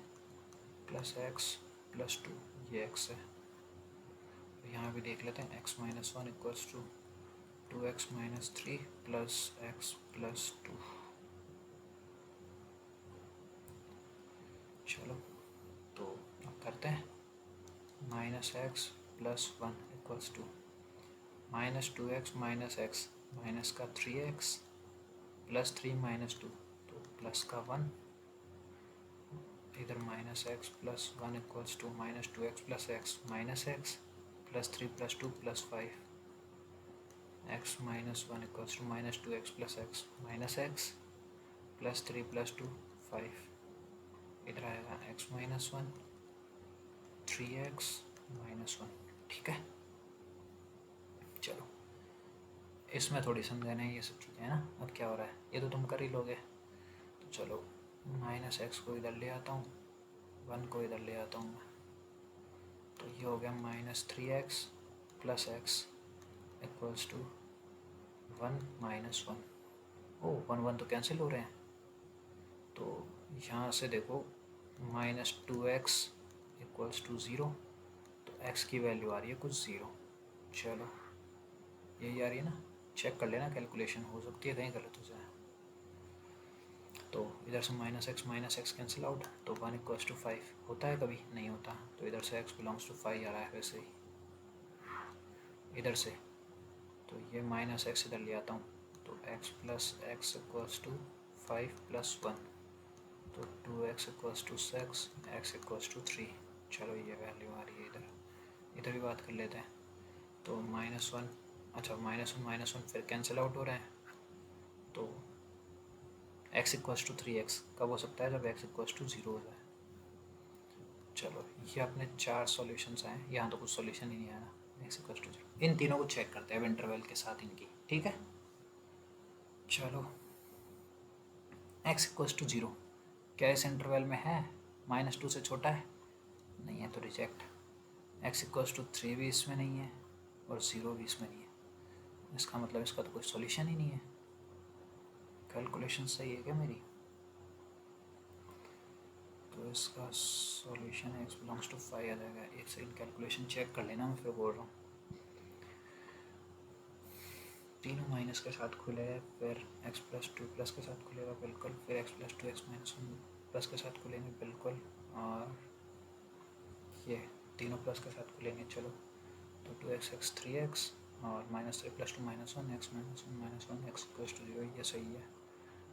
+x + 2, ये x है, तो यहाँ भी देख लेते हैं, x-1 = 2x - 3 + x + 2, चलो तो अब करते हैं, -x + 1 = -2x - x, माइनस का 3x + 3 - 2, तो प्लस का 1, इधर -x + 1 = -2x + x -x + 3 + 2 + 5, x - 1 = -2x + x -x + 3 + 2 5, इधर आएगा x - 1 3x - 1, ठीक है, चलो इसमें थोड़ी समझाना है ये सब चीज़ें, है ना। अब क्या हो रहा है, ये तो तुम कर ही लोगे, तो चलो -x को इधर ले आता हूँ, 1 को इधर ले आता हूँ मैं, तो ये हो गया -3x + x = 1 - 1, ओ 1 1 तो कैंसिल हो रहे हैं, तो यहाँ से देखो -2x = 0, तो एक्स की वैल्यू आ रही है कुछ 0। चलो यही आ रही है ना, चेक कर लेना, कैलकुलेशन हो सकती है कहीं गलत हो जाए। तो इधर से माइनस एक्स कैंसिल आउट, तो 1 इक्वल्स टू 5 होता है, कभी नहीं होता। तो इधर से x बिलोंग्स टू 5 आ रहा है वैसे ही इधर से, तो ये माइनस एक्स इधर ले आता हूँ, तो x plus x equals to 5 प्लस 1, तो 2x equals to 6, x equals to 3। चलो ये वैल्यू आ रही है इधर, इधर भी बात कर लेते हैं। तो -1, अच्छा -1 फिर कैंसिल आउट हो रहे हैं, तो x इक्वल्स टू 3x कब हो सकता है, जब x इक्वल्स टू 0 हो जाए। चलो ये अपने 4 सॉल्यूशंस आए, यहाँ तो कुछ सॉल्यूशन ही नहीं आया ना, x इक्वल्स टू 0। इन तीनों को चेक करते हैं अब इंटरवल के साथ इनकी, ठीक है। चलो x इक्वल्स टू 0 क्या इस इंटरवल में है, -2 से छोटा है, नहीं है तो रिजेक्ट। x इक्वल्स टू 3 भी इसमें नहीं है और 0 भी इसमें नहीं है, इसका मतलब इसका तो कोई सॉल्यूशन ही नहीं है। कैलकुलेशन सही है क्या मेरी, तो इसका सॉल्यूशन x बिलोंग्स टू 5 आ जाएगा। एक सेकंड कैलकुलेशन चेक कर लेना, मैं फिर बोल रहा हूँ। तीनों माइनस के साथ खुले, फिर x प्लस 2 प्लस के साथ खुलेगा बिल्कुल, फिर x plus 2 x minus 1 plus के साथ खुलेंगे बिल्कुल, और ये तीनों प्लस के साथ खुलेंगे। चलो तो 2x 3x और -3 plus 2 -1 x minus 1 x equals to 0, ये सही है।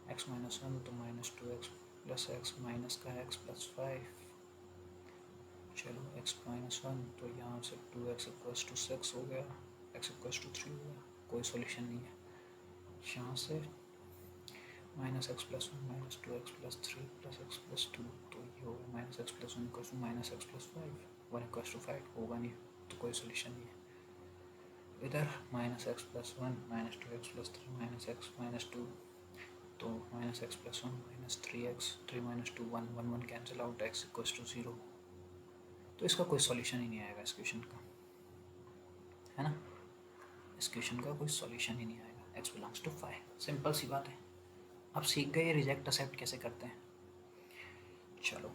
x माइनस 1 तो -2x प्लस x माइनस का x प्लस 5, चलो x माइनस 1 तो यहाँ से 2x इक्वल्स टू 6 हो गया, x इक्वल्स टू 3 हो गया, कोई सॉल्यूशन नहीं है। यहाँ से -x plus 1 -2x plus 3 plus x plus 2, तो ये हो गया -x plus 1 equals to -x plus 5, 1 equals to 5 होगा नहीं, तो कोई सॉल्यूशन नहीं है। इधर -x plus 1 -2x plus 3 -x minus 2, तो -x plus 1 -3x 3 minus 2 1 1 1 cancel out, x equals to 0, तो इसका कोई सॉल्यूशन ही नहीं आएगा इस क्वेश्चन का, है ना। इस क्वेश्चन का कोई सॉल्यूशन ही नहीं आएगा, x बिलोंग्स टू 5, सिंपल सी बात है। अब सीख गए रिजेक्ट एक्सेप्ट कैसे करते हैं। चलो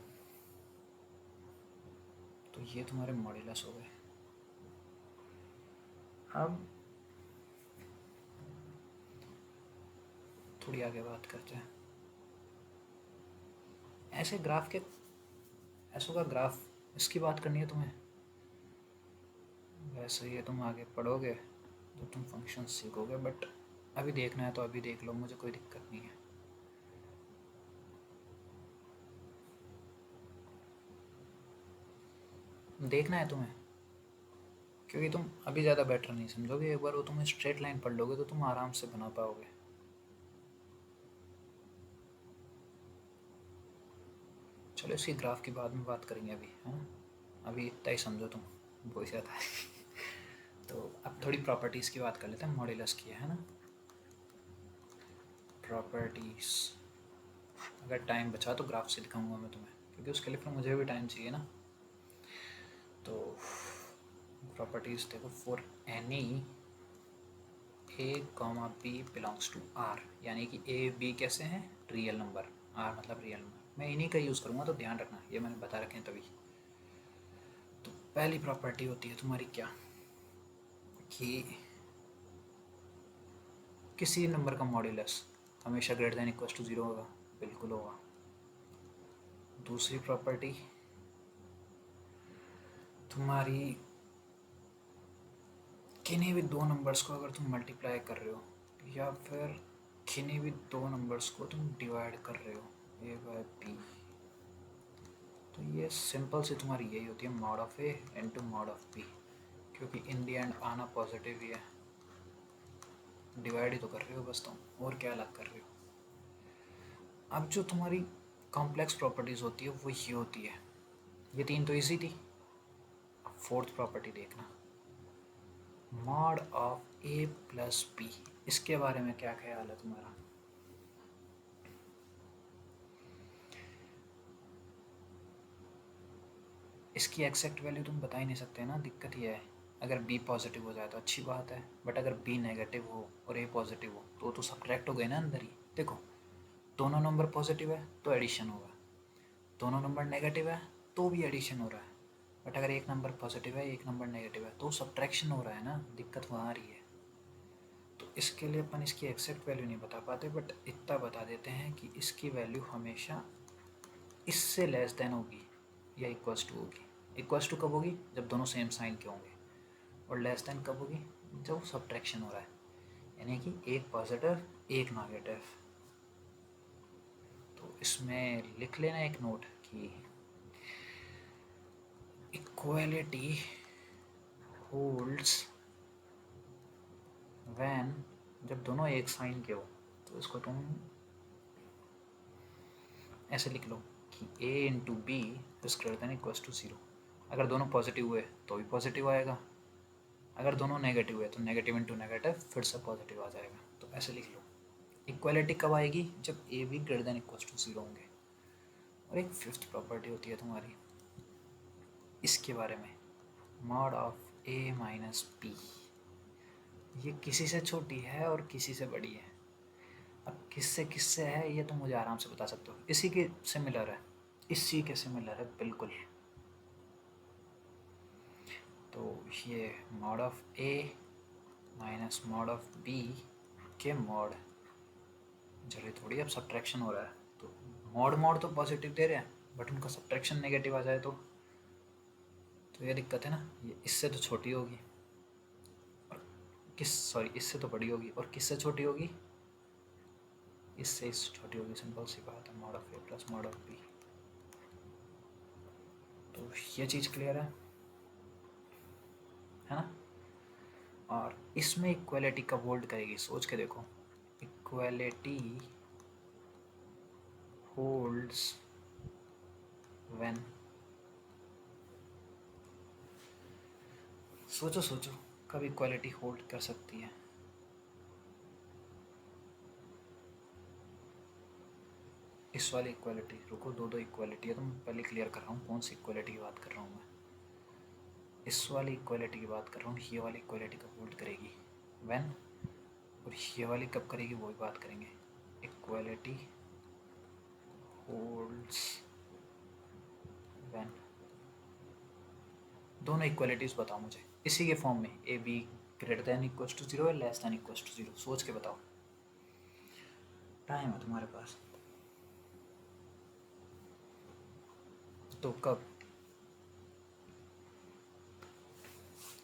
तो ये तुम्हारे मॉड्यूलस हो गए। अब थोड़ी आगे बात करते हैं। ऐसे ग्राफ के, ऐसों का ग्राफ, इसकी बात करनी है तुम्हें, वैसे ये तुम आगे पढ़ोगे तो तुम फंक्शन सीखोगे, बट अभी देखना है तो अभी देख लो, मुझे कोई दिक्कत नहीं है। देखना है तुम्हें, क्योंकि तुम अभी ज़्यादा बेटर नहीं समझोगे, एक बार वो तुम स्ट्रेट लाइन पढ़ लोगे तो तुम आराम से बना पाओगे। चलो इसकी ग्राफ की बाद में बात करेंगे अभी, है ना, अभी इतना ही समझो तुम, बहुत ज़्यादा है। तो अब थोड़ी प्रॉपर्टीज़ की बात कर लेते हैं, मॉड्यूलस की है ना, प्रॉपर्टीज़। अगर टाइम बचा तो ग्राफ से दिखाऊंगा मैं तुम्हें, क्योंकि उसके लिए फिर मुझे भी टाइम चाहिए ना। तो प्रॉपर्टीज़ देखो, for any a comma b belongs to r, यानी कि a b कैसे हैं, रियल नंबर, r मतलब रियल नंबर। मैं इन्हीं का यूज़ करूँगा, तो ध्यान रखना, ये मैंने बता रखे हैं तभी। तो पहली प्रॉपर्टी होती है तुम्हारी क्या, कि किसी नंबर का मॉड्यूलस हमेशा ग्रेटर देन इक्वल्स टू 0 होगा, बिल्कुल होगा। दूसरी प्रॉपर्टी तुम्हारी, किन्हीं भी दो नंबर्स को अगर तुम मल्टीप्लाई कर रहे हो, या फिर किन्हीं भी दो नंबर्स को तुम डिवाइड कर रहे हो a बाय b, तो ये सिंपल सी तुम्हारी यही होती है, mod of a into mod of b, क्योंकि इन दी एंड आना पॉजिटिव ही है, डिवाइड ही तो कर रहे हो बस तुम, और क्या अलग कर रहे हो। अब जो तुम्हारी कॉम्प्लेक्स प्रॉपर्टीज़ होती है वो ये होती है, ये तीन तो इजी थी। अब फोर्थ प्रॉपर्टी देखना, mod of a plus b, इसके बारे में क्या ख्याल है तुम्हारा। इसकी एक्जैक्ट वैल्यू तुम बता ही नहीं सकते ना, दिक्कत ये है। अगर b पॉजिटिव हो जाए तो अच्छी बात है, बट अगर b नेगेटिव हो और a पॉजिटिव हो तो सब्ट्रैक्ट हो गए ना अंदर ही। देखो दोनों नंबर पॉजिटिव है तो एडिशन होगा, दोनों नंबर नेगेटिव है तो भी एडिशन हो रहा है, बट अगर एक नंबर पॉजिटिव है एक नंबर नेगेटिव है तो सब्ट्रैक्शन हो रहा है ना, दिक्कत वहाँ आ रही है। तो इसके लिए अपन इसकी एक्सेक्ट वैल्यू नहीं बता पाते, बट इतना बता देते हैं कि इसकी वैल्यू हमेशा इससे लेस देन होगी या इक्वल्स टू होगी। इक्वल्स टू कब होगी? जब दोनों सेम साइन के होंगे। और लेस देन कब होगी? जब सब्ट्रैक्शन हो रहा है, यानी कि एक पॉजिटिव एक नेगेटिव। तो इसमें लिख लेना एक नोट कि इक्वालिटी होल्ड्स व्हेन, जब दोनों एक साइन के हो। तो इसको तुम ऐसे लिख लो कि a into b is greater than equals to 0। अगर दोनों पॉजिटिव हुए तो भी पॉजिटिव आएगा, अगर दोनों नेगेटिव हुए तो नेगेटिव इंटू नेगेटिव फिर से पॉजिटिव आ जाएगा। तो ऐसे लिख लो। इक्वालिटी कब आएगी? जब a भी ग्रेटर देन इक्वल्स टू 0 होंगे। और एक फिफ्थ प्रॉपर्टी होती है तुम्हारी इसके बारे में, mod of a minus b. ये किसी से छोटी है और किसी से बड़ी है। अब किससे है ये तो मुझे आराम से बता सकते हो, इसी के सिमिलर है, इसी के सिमिलर है बिल्कुल। तो ये mod of a minus mod of b के मॉड, जरूरी थोड़ी अब सब्ट्रैक्शन हो रहा है तो मॉड मॉड तो पॉजिटिव दे रहे हैं बट उनका सब्ट्रैक्शन नेगेटिव आ जाए तो ये दिक्कत है ना। ये इससे तो छोटी होगी और इससे तो बड़ी होगी, और किससे छोटी होगी? इससे छोटी होगी, सिंपल सी बात है, mod of a plus mod of b। तो ये चीज़ क्लियर है ना। और इसमें इक्वालिटी कब होल्ड करेगी सोच के देखो। इक्वालिटी होल्ड्स व्हेन, सोचो सोचो कब इक्वालिटी होल्ड कर सकती है। इस वाली इक्वालिटी, रुको दो इक्वालिटी है तो मैं पहले क्लियर कर रहा हूँ कौन सी इक्वालिटी की बात कर रहा हूँ मैं। इस वाली इक्वालिटी की बात कर रहा हूँ, ये वाली इक्वालिटी कब होल्ड करेगी? व्हेन। और ये वाली कब करेगी वो भी बात करेंगे। इक्वालिटी होल्ड्स व्हेन, दोनों इक्वालिटीज़ बताओ मुझे इसी के फॉर्म में, a b greater than equals to 0 है लेस देन इक्वल्स टू 0, सोच के बताओ, टाइम है तुम्हारे पास। तो कब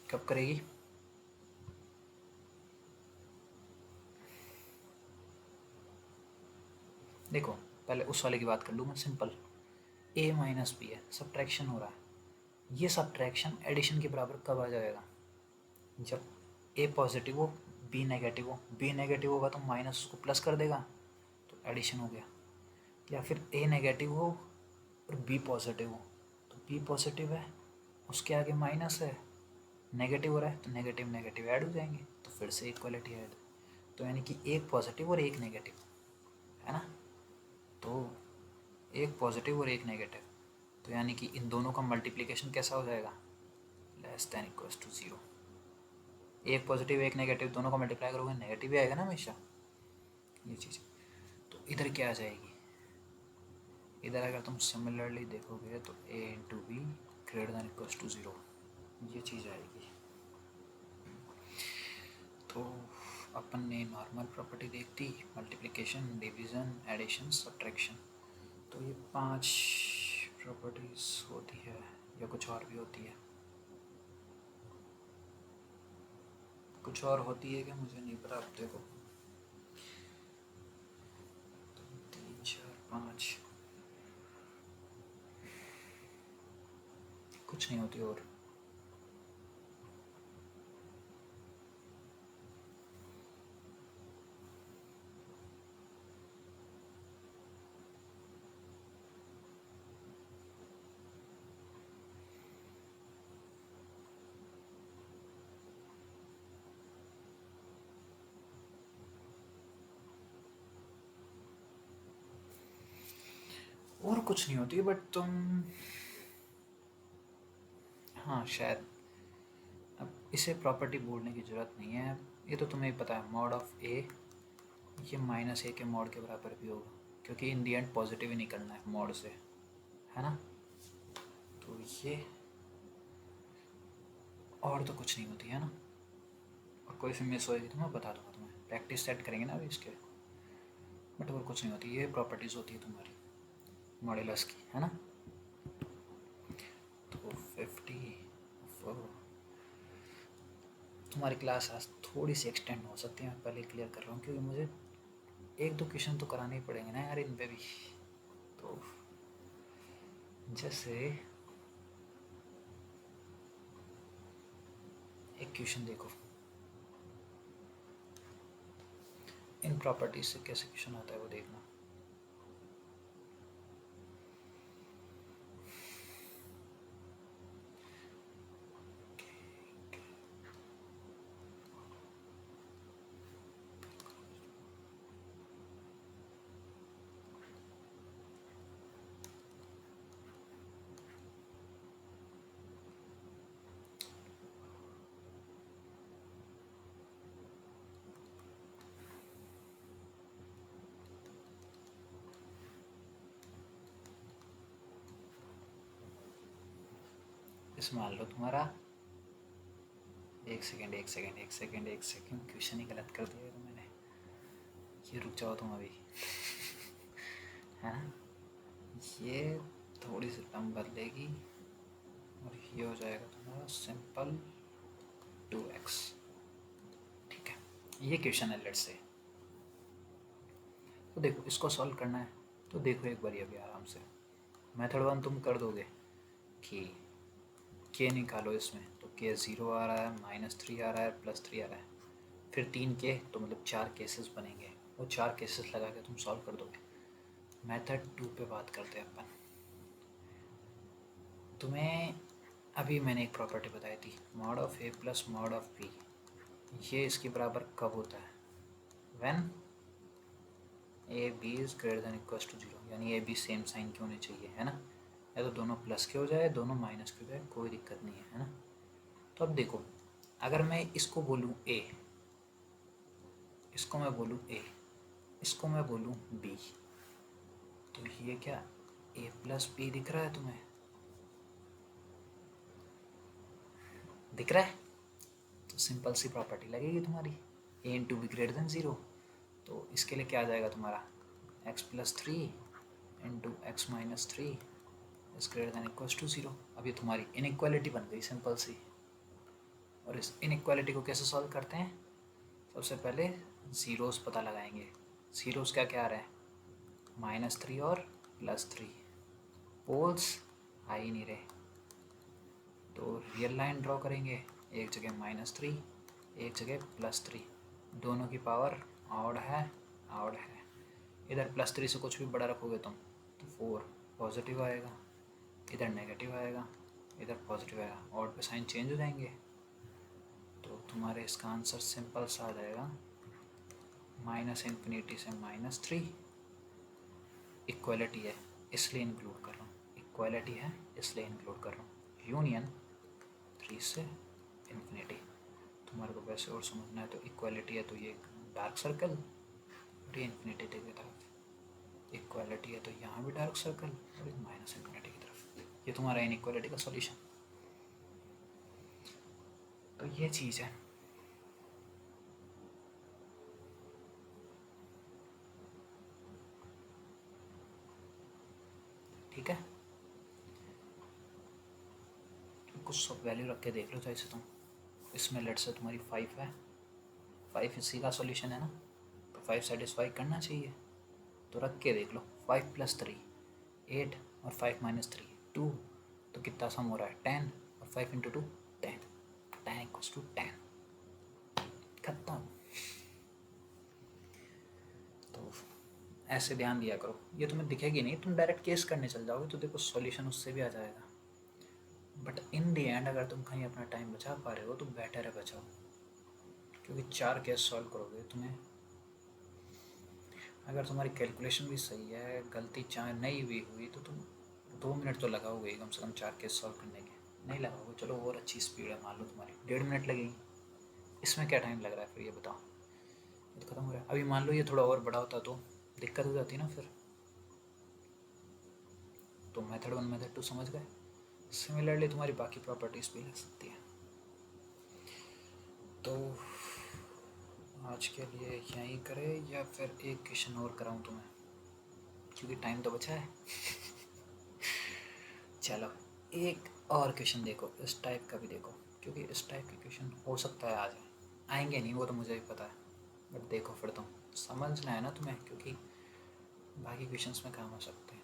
कब करेगी? देखो पहले उस वाले की बात कर लूँ मैं, सिंपल a माइनस बी है, सब्ट्रैक्शन हो रहा है। ये सब्ट्रैक्शन एडिशन के बराबर कब आ जाएगा? जब a पॉजिटिव हो b नेगेटिव हो। b नेगेटिव होगा तो माइनस उसको प्लस कर देगा तो एडिशन हो गया। या फिर a नेगेटिव हो और b पॉजिटिव हो, तो b पॉजिटिव है उसके आगे माइनस है, नेगेटिव हो रहा है तो नेगेटिव नेगेटिव ऐड हो जाएंगे तो फिर से इक्वलिटी ऐड। तो यानी कि एक पॉजिटिव और एक नेगेटिव है ना, तो एक पॉजिटिव और एक नेगेटिव, तो यानी कि इन दोनों का मल्टीप्लिकेशन कैसा हो जाएगा? Less than equals to 0। एक पॉजिटिव एक नेगेटिव दोनों का मल्टीप्लाई करोगे नेगेटिव ही आएगा ना हमेशा, ये चीज़। तो इधर क्या आ जाएगी? इधर अगर तुम सिमिलरली देखोगे तो a into b greater than equals to 0, ये चीज़ आएगी। तो अपन ने नॉर्मल प्रॉपर्टी देख दी, मल्टीप्लिकेशन, डिवीज़न, एडिशन, सब्ट्रैक्शन। तो ये 5 प्रॉपर्टीज़ होती है या कुछ और भी होती है? कुछ और होती है क्या मुझे नहीं पता। अब देखो 3 4 5, कुछ नहीं होती और। और कुछ नहीं होती बट तुम, हाँ शायद अब इसे प्रॉपर्टी बोलने की ज़रूरत नहीं है, ये तो तुम्हें पता है मॉड ऑफ ए ये माइनस ए के मॉड के बराबर भी होगा, क्योंकि इन दी एंड पॉजिटिव ही निकलना है मॉड से, है ना। तो ये और तो कुछ नहीं होती है ना, और कोई सी मिस होएगी तो मैं बता दूंगा तुम्हें, प्रैक्टिस सेट करेंगे ना अभी इसके, बट और कुछ नहीं होती, ये प्रॉपर्टीज़ होती है तुम्हारी मॉड्यूलस की, है ना। तो 54 तुम्हारी क्लास आज थोड़ी सी एक्सटेंड हो सकती है, मैं पहले क्लियर कर रहा हूँ, क्योंकि मुझे एक दो क्वेश्चन तो कराने ही पड़ेंगे ना यार इन पे भी। तो जैसे एक क्वेश्चन देखो, इन प्रॉपर्टीज से कैसे क्वेश्चन आता है वो देखना। इस मान लो तुम्हारा, एक सेकेंड क्वेश्चन ही गलत कर दिया तो मैंने, ये रुक जाओ तुम अभी है ना, ये थोड़ी सी टर्म बदलेगी और ये हो जाएगा तुम्हारा सिंपल 2x। ठीक है, ये क्वेश्चन है लेट्स से। तो देखो इसको सॉल्व करना है, तो देखो एक बार अभी आराम से, मेथड 1 तुम कर दोगे कि के निकालो इसमें, तो के 0 आ रहा है, -3 आ रहा है, +3 आ रहा है, फिर 3 के, तो मतलब 4 केसेस बनेंगे, वो 4 केसेस लगा के तुम सॉल्व कर दोगे। मेथड 2 पे बात करते हैं अपन। तुम्हें अभी मैंने एक प्रॉपर्टी बताई थी, mod of a plus mod of b, ये इसके बराबर कब होता है, when a b is greater than equals to 0, यानी ए बी सेम साइन के होने चाहिए, है ना, या तो दोनों प्लस के हो जाए, दोनों माइनस के हो जाए, कोई दिक्कत नहीं है ना। तो अब देखो, अगर मैं इसको बोलूँ ए, इसको मैं बोलूँ ए, इसको मैं बोलूँ बी, तो ये क्या ए प्लस बी दिख रहा है तुम्हें, दिख रहा है, तो सिंपल सी प्रॉपर्टी लगेगी तुम्हारी, a into b greater than 0, तो इसके लिए क्या आ जाएगा तुम्हारा x+3 into x -3 is greater than equals to 0। अब ये तुम्हारी इनइक्वालिटी बन गई सिंपल सी। और इस इनइक्वालिटी को कैसे सॉल्व करते हैं, सबसे पहले ज़ीरोस पता लगाएंगे। ज़ीरोस क्या क्या आ रहा है, -3 और +3, पोल्स आ ही नहीं रहे, तो रियल लाइन ड्रॉ करेंगे, एक जगह -3 एक जगह +3, दोनों की पावर ऑड है, इधर +3 से कुछ भी बड़ा रखोगे तुम तो 4 पॉजिटिव आएगा, इधर नेगेटिव आएगा, इधर पॉजिटिव आएगा, ऑड पे साइन चेंज हो जाएंगे, तो तुम्हारे इसका आंसर सिंपल सा आ जाएगा -∞ से -3, इक्वलिटी है इसलिए इंक्लूड कर रहा हूँ, इक्वलिटी है इसलिए इंक्लूड कर रहा हूँ, यूनियन 3 से इन्फिनिटी। तुम्हारे को वैसे और समझना है तो इक्वलिटी है तो ये डार्क सर्कल, और ये इन्फिनिटी की तरफ, इक्वलिटी है तो यहाँ भी डार्क सर्कल और एक -∞ की तरफ, ये तुम्हारा इनइक्वालिटी का सॉल्यूशन। तो ये चीज़ है। ठीक है, कुछ सब वैल्यू रख के देख लो जैसे तुम, इसमें लेट से तुम्हारी 5 है, 5 इसी का सॉल्यूशन है ना, तो 5 सेटिस्फाई करना चाहिए, तो रख के देख लो, 5 + 3 8 और 5 - 3 2, तो कितना सम हो रहा है 10, और 5 × 2 10, 10 = 10, खत्म। तो ऐसे ध्यान दिया करो, ये तुम्हें दिखेगी नहीं, तुम डायरेक्ट केस करने चल जाओगे तो देखो सॉल्यूशन उससे भी आ जाएगा, बट इन दी एंड अगर तुम कहीं अपना टाइम बचा पा रहे हो तो बेटर है बचाओ, क्योंकि 4 केस सॉल्व करोगे तुम्हें, अगर तुम्हारी कैलकुलेशन भी सही है, गलती चाहे नहीं भी हुई तो तुम 2 मिनट तो लगाओगे ही कम से कम 4 केस सॉल्व करने के, नहीं लगाओगे चलो और अच्छी स्पीड है, मान लो तुम्हारी 1.5 मिनट लगेगी, इसमें क्या टाइम लग रहा है फिर ये बताओ, ये तो खत्म हो रहा है। अभी मान लो ये थोड़ा और बड़ा होता तो दिक्कत हो जाती ना फिर, तो मेथड 1 मेथड 2 समझ गए। सिमिलरली तुम्हारी बाकी प्रॉपर्टीज़ भी लग सकती है। तो आज के लिए यहीं करें या फिर एक क्वेश्चन और कराऊं तुम्हें, क्योंकि टाइम तो बचा है। चलो एक और क्वेश्चन देखो, इस टाइप का भी देखो, क्योंकि इस टाइप के क्वेश्चन हो सकता है आ जाए, आएंगे नहीं वो तो मुझे भी पता है, बट देखो फिर तुम समझना है ना तुम्हें, क्योंकि बाकी क्वेश्चंस में काम आ सकते हैं।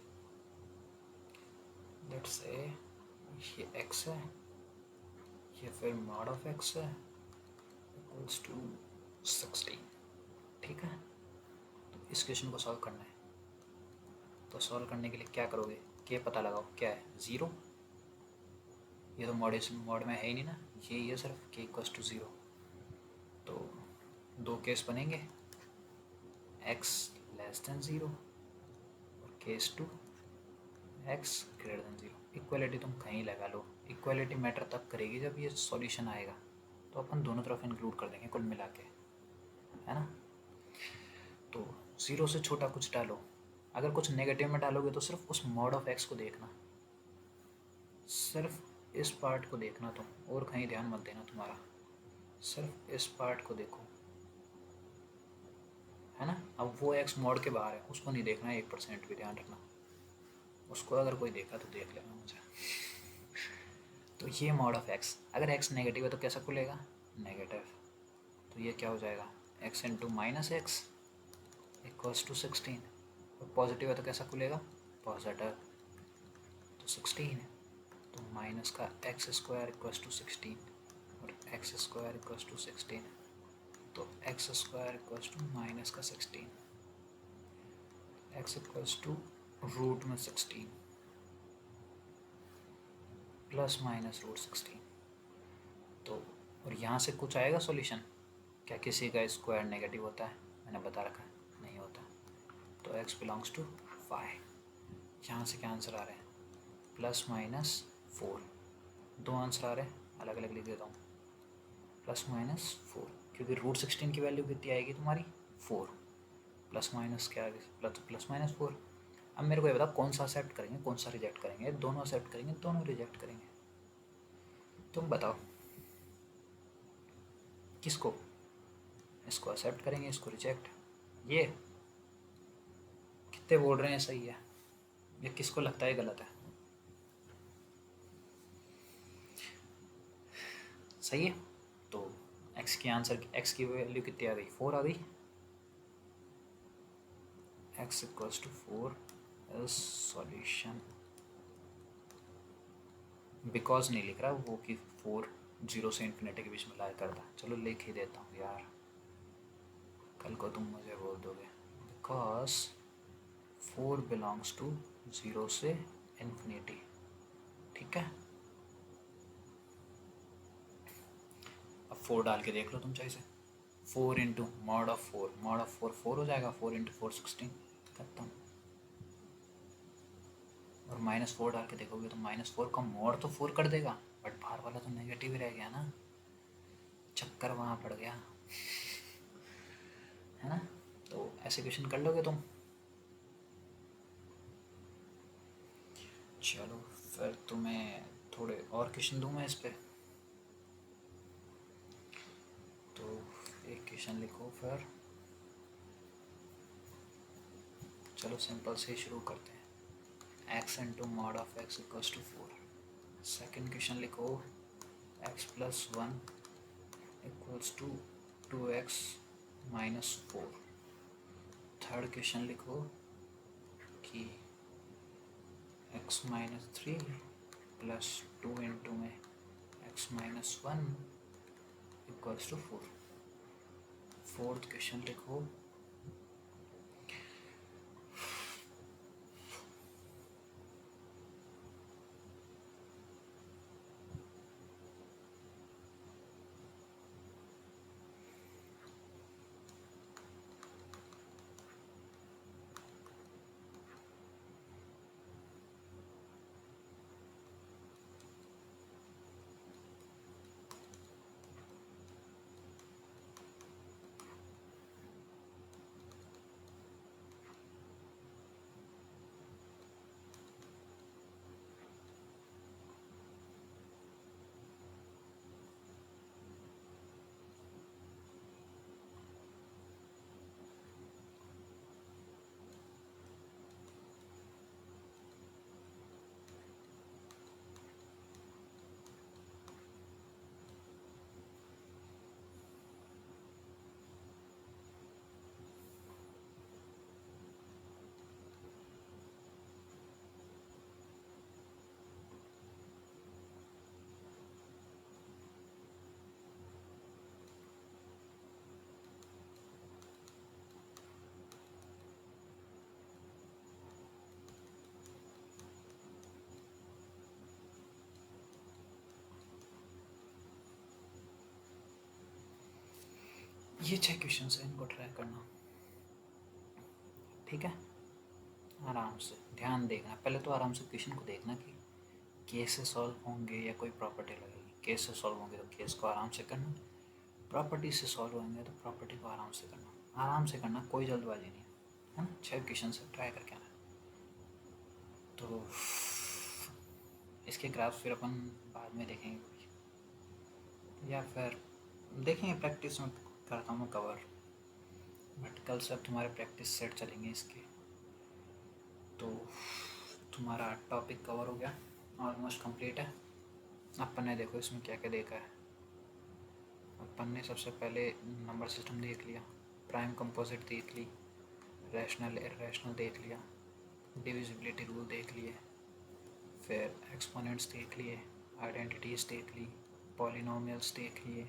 लेट्स से ये x है, ये फिर मॉड ऑफ x है इक्वल्स टू 16, ठीक है। तो इस क्वेश्चन को सॉल्व करना है, तो सॉल्व करने के लिए क्या करोगे, के पता लगाओ क्या है 0, ये तो मॉड में है ही नहीं ना, ये सिर्फ के इक्वल्स टू 0। तो दो केस बनेंगे, x लेस देन 0 और case 2 x greater than 0। Equality तुम कहीं लगा लो, इक्वलिटी मैटर तब करेगी जब ये सॉल्यूशन आएगा, तो अपन दोनों तरफ इंक्लूड कर देंगे कुल मिला के, है ना। तो 0 से छोटा कुछ डालो, अगर कुछ नेगेटिव में डालोगे तो सिर्फ उस मॉड ऑफ x को देखना, सिर्फ इस पार्ट को देखना तुम, और कहीं ध्यान मत देना तुम्हारा, सिर्फ इस पार्ट को देखो, है ना। अब वो x मॉड के बाहर है, उसको नहीं देखना है 1% भी, ध्यान रखना, उसको अगर कोई देखा तो देख लेना मुझे। तो ये मॉड ऑफ x, अगर x नेगेटिव है तो कैसा खुलेगा, नेगेटिव, तो ये क्या हो जाएगा x into minus x equals to 16, और पॉजिटिव है तो कैसा खुलेगा, पॉजिटिव, तो 16 है, तो माइनस का एक्स स्क्वायर इक्वल्स टू 16 और एक्स स्क्वायर इक्वल्स टू 16, तो x square equals to minus का 16, एक्स इक्वल्स टू रूट में 16 प्लस माइनस रूट 16। तो और यहाँ से कुछ आएगा सॉल्यूशन, क्या किसी का स्क्वायर नेगेटिव होता है, मैंने बता रखा है नहीं होता, तो x बिलोंग्स टू 5। यहाँ से क्या आंसर आ रहे हैं, प्लस माइनस 4, दो आंसर आ रहे हैं, अलग अलग लिख देता हूँ, प्लस माइनस 4, क्योंकि रूट 16 की वैल्यू कितनी आएगी तुम्हारी 4, प्लस माइनस क्या आएगी, प्लस माइनस 4। अब मेरे को ये बताओ कौन सा एक्सेप्ट करेंगे कौन सा रिजेक्ट करेंगे, दोनों एक्सेप्ट करेंगे दोनों रिजेक्ट करेंगे, तुम बताओ किसको, इसको एक्सेप्ट करेंगे इसको रिजेक्ट, ये कितने बोल रहे हैं सही है, ये किसको लगता है गलत है, सही है। तो x की आंसर, x की वैल्यू कितनी आ गई, 4 आ गई, x equals to 4 is solution, because नहीं लिख रहा वो कि 4 0 से इन्फिनिटी के बीच में लाई करता, चलो लिख ही देता हूँ यार, कल को तुम मुझे बोल दोगे, बिकॉज 4 बिलोंग्स टू 0 से इन्फिनिटी, ठीक है। अब 4 डाल के देख लो तुम चाहे से, 4 into mod of 4, mod of 4 4 हो जाएगा, 4 इंटू 4 16 खत्म, और -4 डाल के देखोगे तो -4 का मॉड तो 4 कर देगा, बट बाहर वाला तो नेगेटिव ही रह गया ना, चक्कर वहाँ पड़ गया, है ना। तो ऐसे क्वेश्चन कर लोगे तुम। चलो फिर तुम्हें थोड़े और क्वेश्चन दूँ मैं इस पर, तो एक क्वेश्चन लिखो फिर, चलो सिंपल से ही शुरू करते हैं, x into mod of x equals to 4। Second question लिखो x plus 1 equals to 2x minus 4। Third question लिखो कि x माइनस 3 प्लस 2 इंटू में x minus 1 equals to 4। Fourth question लिखो ये 6 क्वेश्चन है, इनको ट्राई करना, ठीक है। आराम से ध्यान देखना, पहले तो आराम से क्वेश्चन को देखना कि केस से सॉल्व होंगे या कोई प्रॉपर्टी लगेगी। केस से सॉल्व होंगे तो केस को आराम से करना, प्रॉपर्टी से सॉल्व होंगे तो प्रॉपर्टी को आराम से करना। आराम से करना, कोई जल्दबाजी नहीं है ना। 6 क्वेश्चन से ट्राई करके आना। तो इसके ग्राफ्स फिर अपन बाद में देखेंगे या फिर देखेंगे, प्रैक्टिस में करता हूँ कवर। बट कल से अब तुम्हारे प्रैक्टिस सेट चलेंगे इसके। तो तुम्हारा टॉपिक कवर हो गया, ऑलमोस्ट कंप्लीट है। अपन ने देखो इसमें क्या क्या देखा है। अपन ने सबसे पहले नंबर सिस्टम देख लिया, प्राइम कंपोजिट देख ली, रैशनल इरैशनल देख लिया, डिविजिबिलिटी रूल देख लिए, फिर एक्सपोनेंट्स देख लिए, आइडेंटिटीज़ देख ली, पॉलिनोमियल्स देख लिए,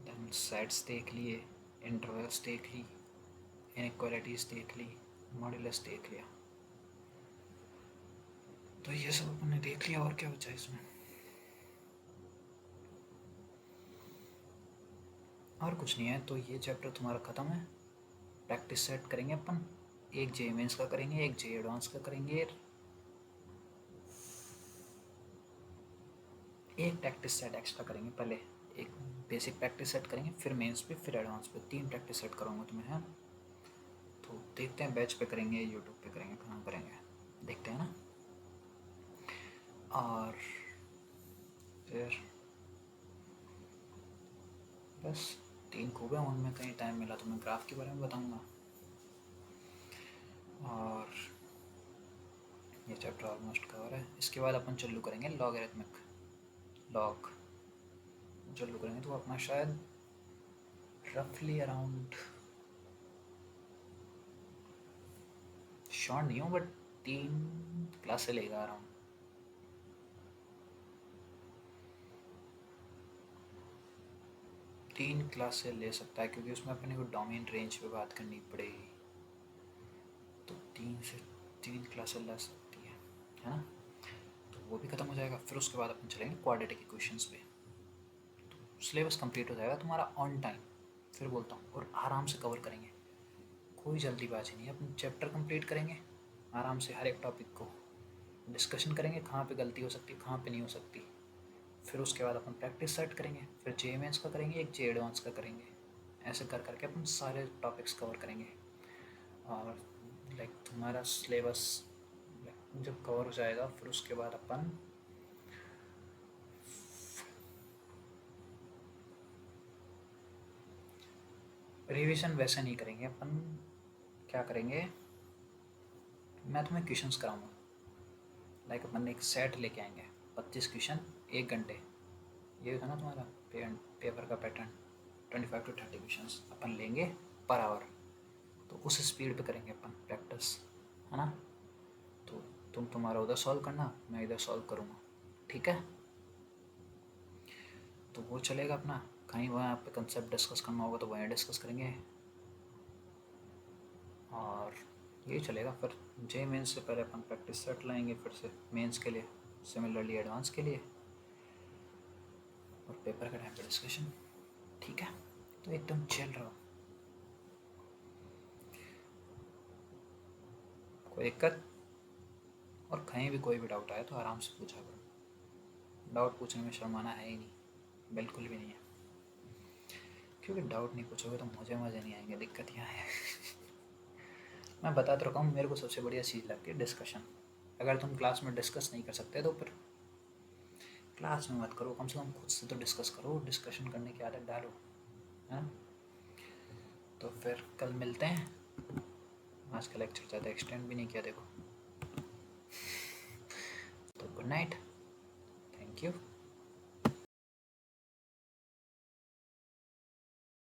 देन सेट्स देख लिए, इंटरवल्स देख ली, इनइक्वालिटीज़ देख ली, मॉड्यूलस देख लिया। तो ये सब अपन ने देख लिया। और क्या बचा इसमें? और कुछ नहीं है। तो ये चैप्टर तुम्हारा ख़त्म है। प्रैक्टिस सेट करेंगे अपन, एक जे मेंस का करेंगे, एक जे एडवांस का करेंगे, एक प्रैक्टिस सेट एक्स्ट्रा करेंगे। पहले एक बेसिक प्रैक्टिस सेट करेंगे, फिर मेंस पे, फिर एडवांस पे। 3 प्रैक्टिस सेट करूँगा तुम्हें, है। तो देखते हैं बैच पे करेंगे, यूट्यूब पे करेंगे, कहाँ करेंगे, देखते हैं ना। और फिर बस 3 खूब है, उनमें कहीं टाइम मिला तो मैं ग्राफ के बारे में बताऊँगा। और ये चैप्टर ऑलमोस्ट कवर है। इसके बाद अपन चालू करेंगे लॉगरिथमिक, लॉग चालू करेंगे। तो अपना शायद रफली अराउंड, श्योर नहीं हूँ, बट 3 क्लास से लेगा अराउंड। तीन क्लास से ले सकता है, क्योंकि उसमें अपने को डोमेन रेंज पे बात करनी पड़ेगी। तो 3 क्लासेस ले सकती है ना। तो वो भी ख़त्म हो जाएगा। फिर उसके बाद अपन चलेंगे क्वाड्रेटिक इक्वेशंस पे। तो सिलेबस कंप्लीट हो जाएगा तुम्हारा ऑन टाइम, फिर बोलता हूँ, और आराम से कवर करेंगे। कोई जल्दीबाजी नहीं है। अपन चैप्टर कंप्लीट करेंगे आराम से, हर एक टॉपिक को डिस्कशन करेंगे, कहाँ पे गलती हो सकती है, कहाँ पे नहीं हो सकती। फिर उसके बाद अपन प्रैक्टिस सेट करेंगे, फिर जे मेंस का करेंगे, एक जे एडवांस का करेंगे। ऐसे कर करके अपन सारे टॉपिक्स कवर करेंगे। और लाइक तुम्हारा सिलेबस जब कवर हो जाएगा, फिर उसके बाद अपन रिवीजन वैसे नहीं करेंगे। अपन क्या करेंगे, मैं तुम्हें क्वेश्चंस कराऊंगा। लाइक अपन एक सेट लेके आएंगे, 25 क्वेश्चन 1 घंटे। ये था ना तुम्हारा पेपर का पैटर्न, 25 to 30 क्वेश्चंस अपन लेंगे पर आवर। तो उस स्पीड पे करेंगे अपन प्रैक्टिस, है ना। तो तुम तुम्हारा उधर सॉल्व करना, मैं इधर सॉल्व करूँगा, ठीक है। तो वो चलेगा अपना। कहीं वहाँ पे कंसेप्ट डिस्कस करना होगा तो वहीं डिस्कस करेंगे। और ये चलेगा। फिर जे मेंस से पहले अपन प्रैक्टिस सेट लाएंगे, फिर से मेंस के लिए, सिमिलरली एडवांस के लिए, और पेपर का टाइम पे डिस्कशन, ठीक है। तो एकदम चिल रहो, कोई दिक्कत। और कहीं भी कोई भी डाउट आए तो आराम से पूछा करो। डाउट पूछने में शर्माना है ही नहीं, बिल्कुल भी नहीं है। क्योंकि डाउट नहीं पूछोगे तो मुझे मज़े नहीं आएंगे, दिक्कत यहाँ है। मैं बता तो रखा हूँ, मेरे को सबसे बढ़िया चीज़ लगती है डिस्कशन। अगर तुम क्लास में डिस्कस नहीं कर सकते तो फिर क्लास में मत करो, कम से कम खुद से तो डिस्कस करो, डिस्कशन करने की आदत डालो, है। तो फिर कल मिलते हैं। आज का लेक्चर ज़्यादा एक्सटेंड भी नहीं किया देखो। तो गुड नाइट, थैंक यू।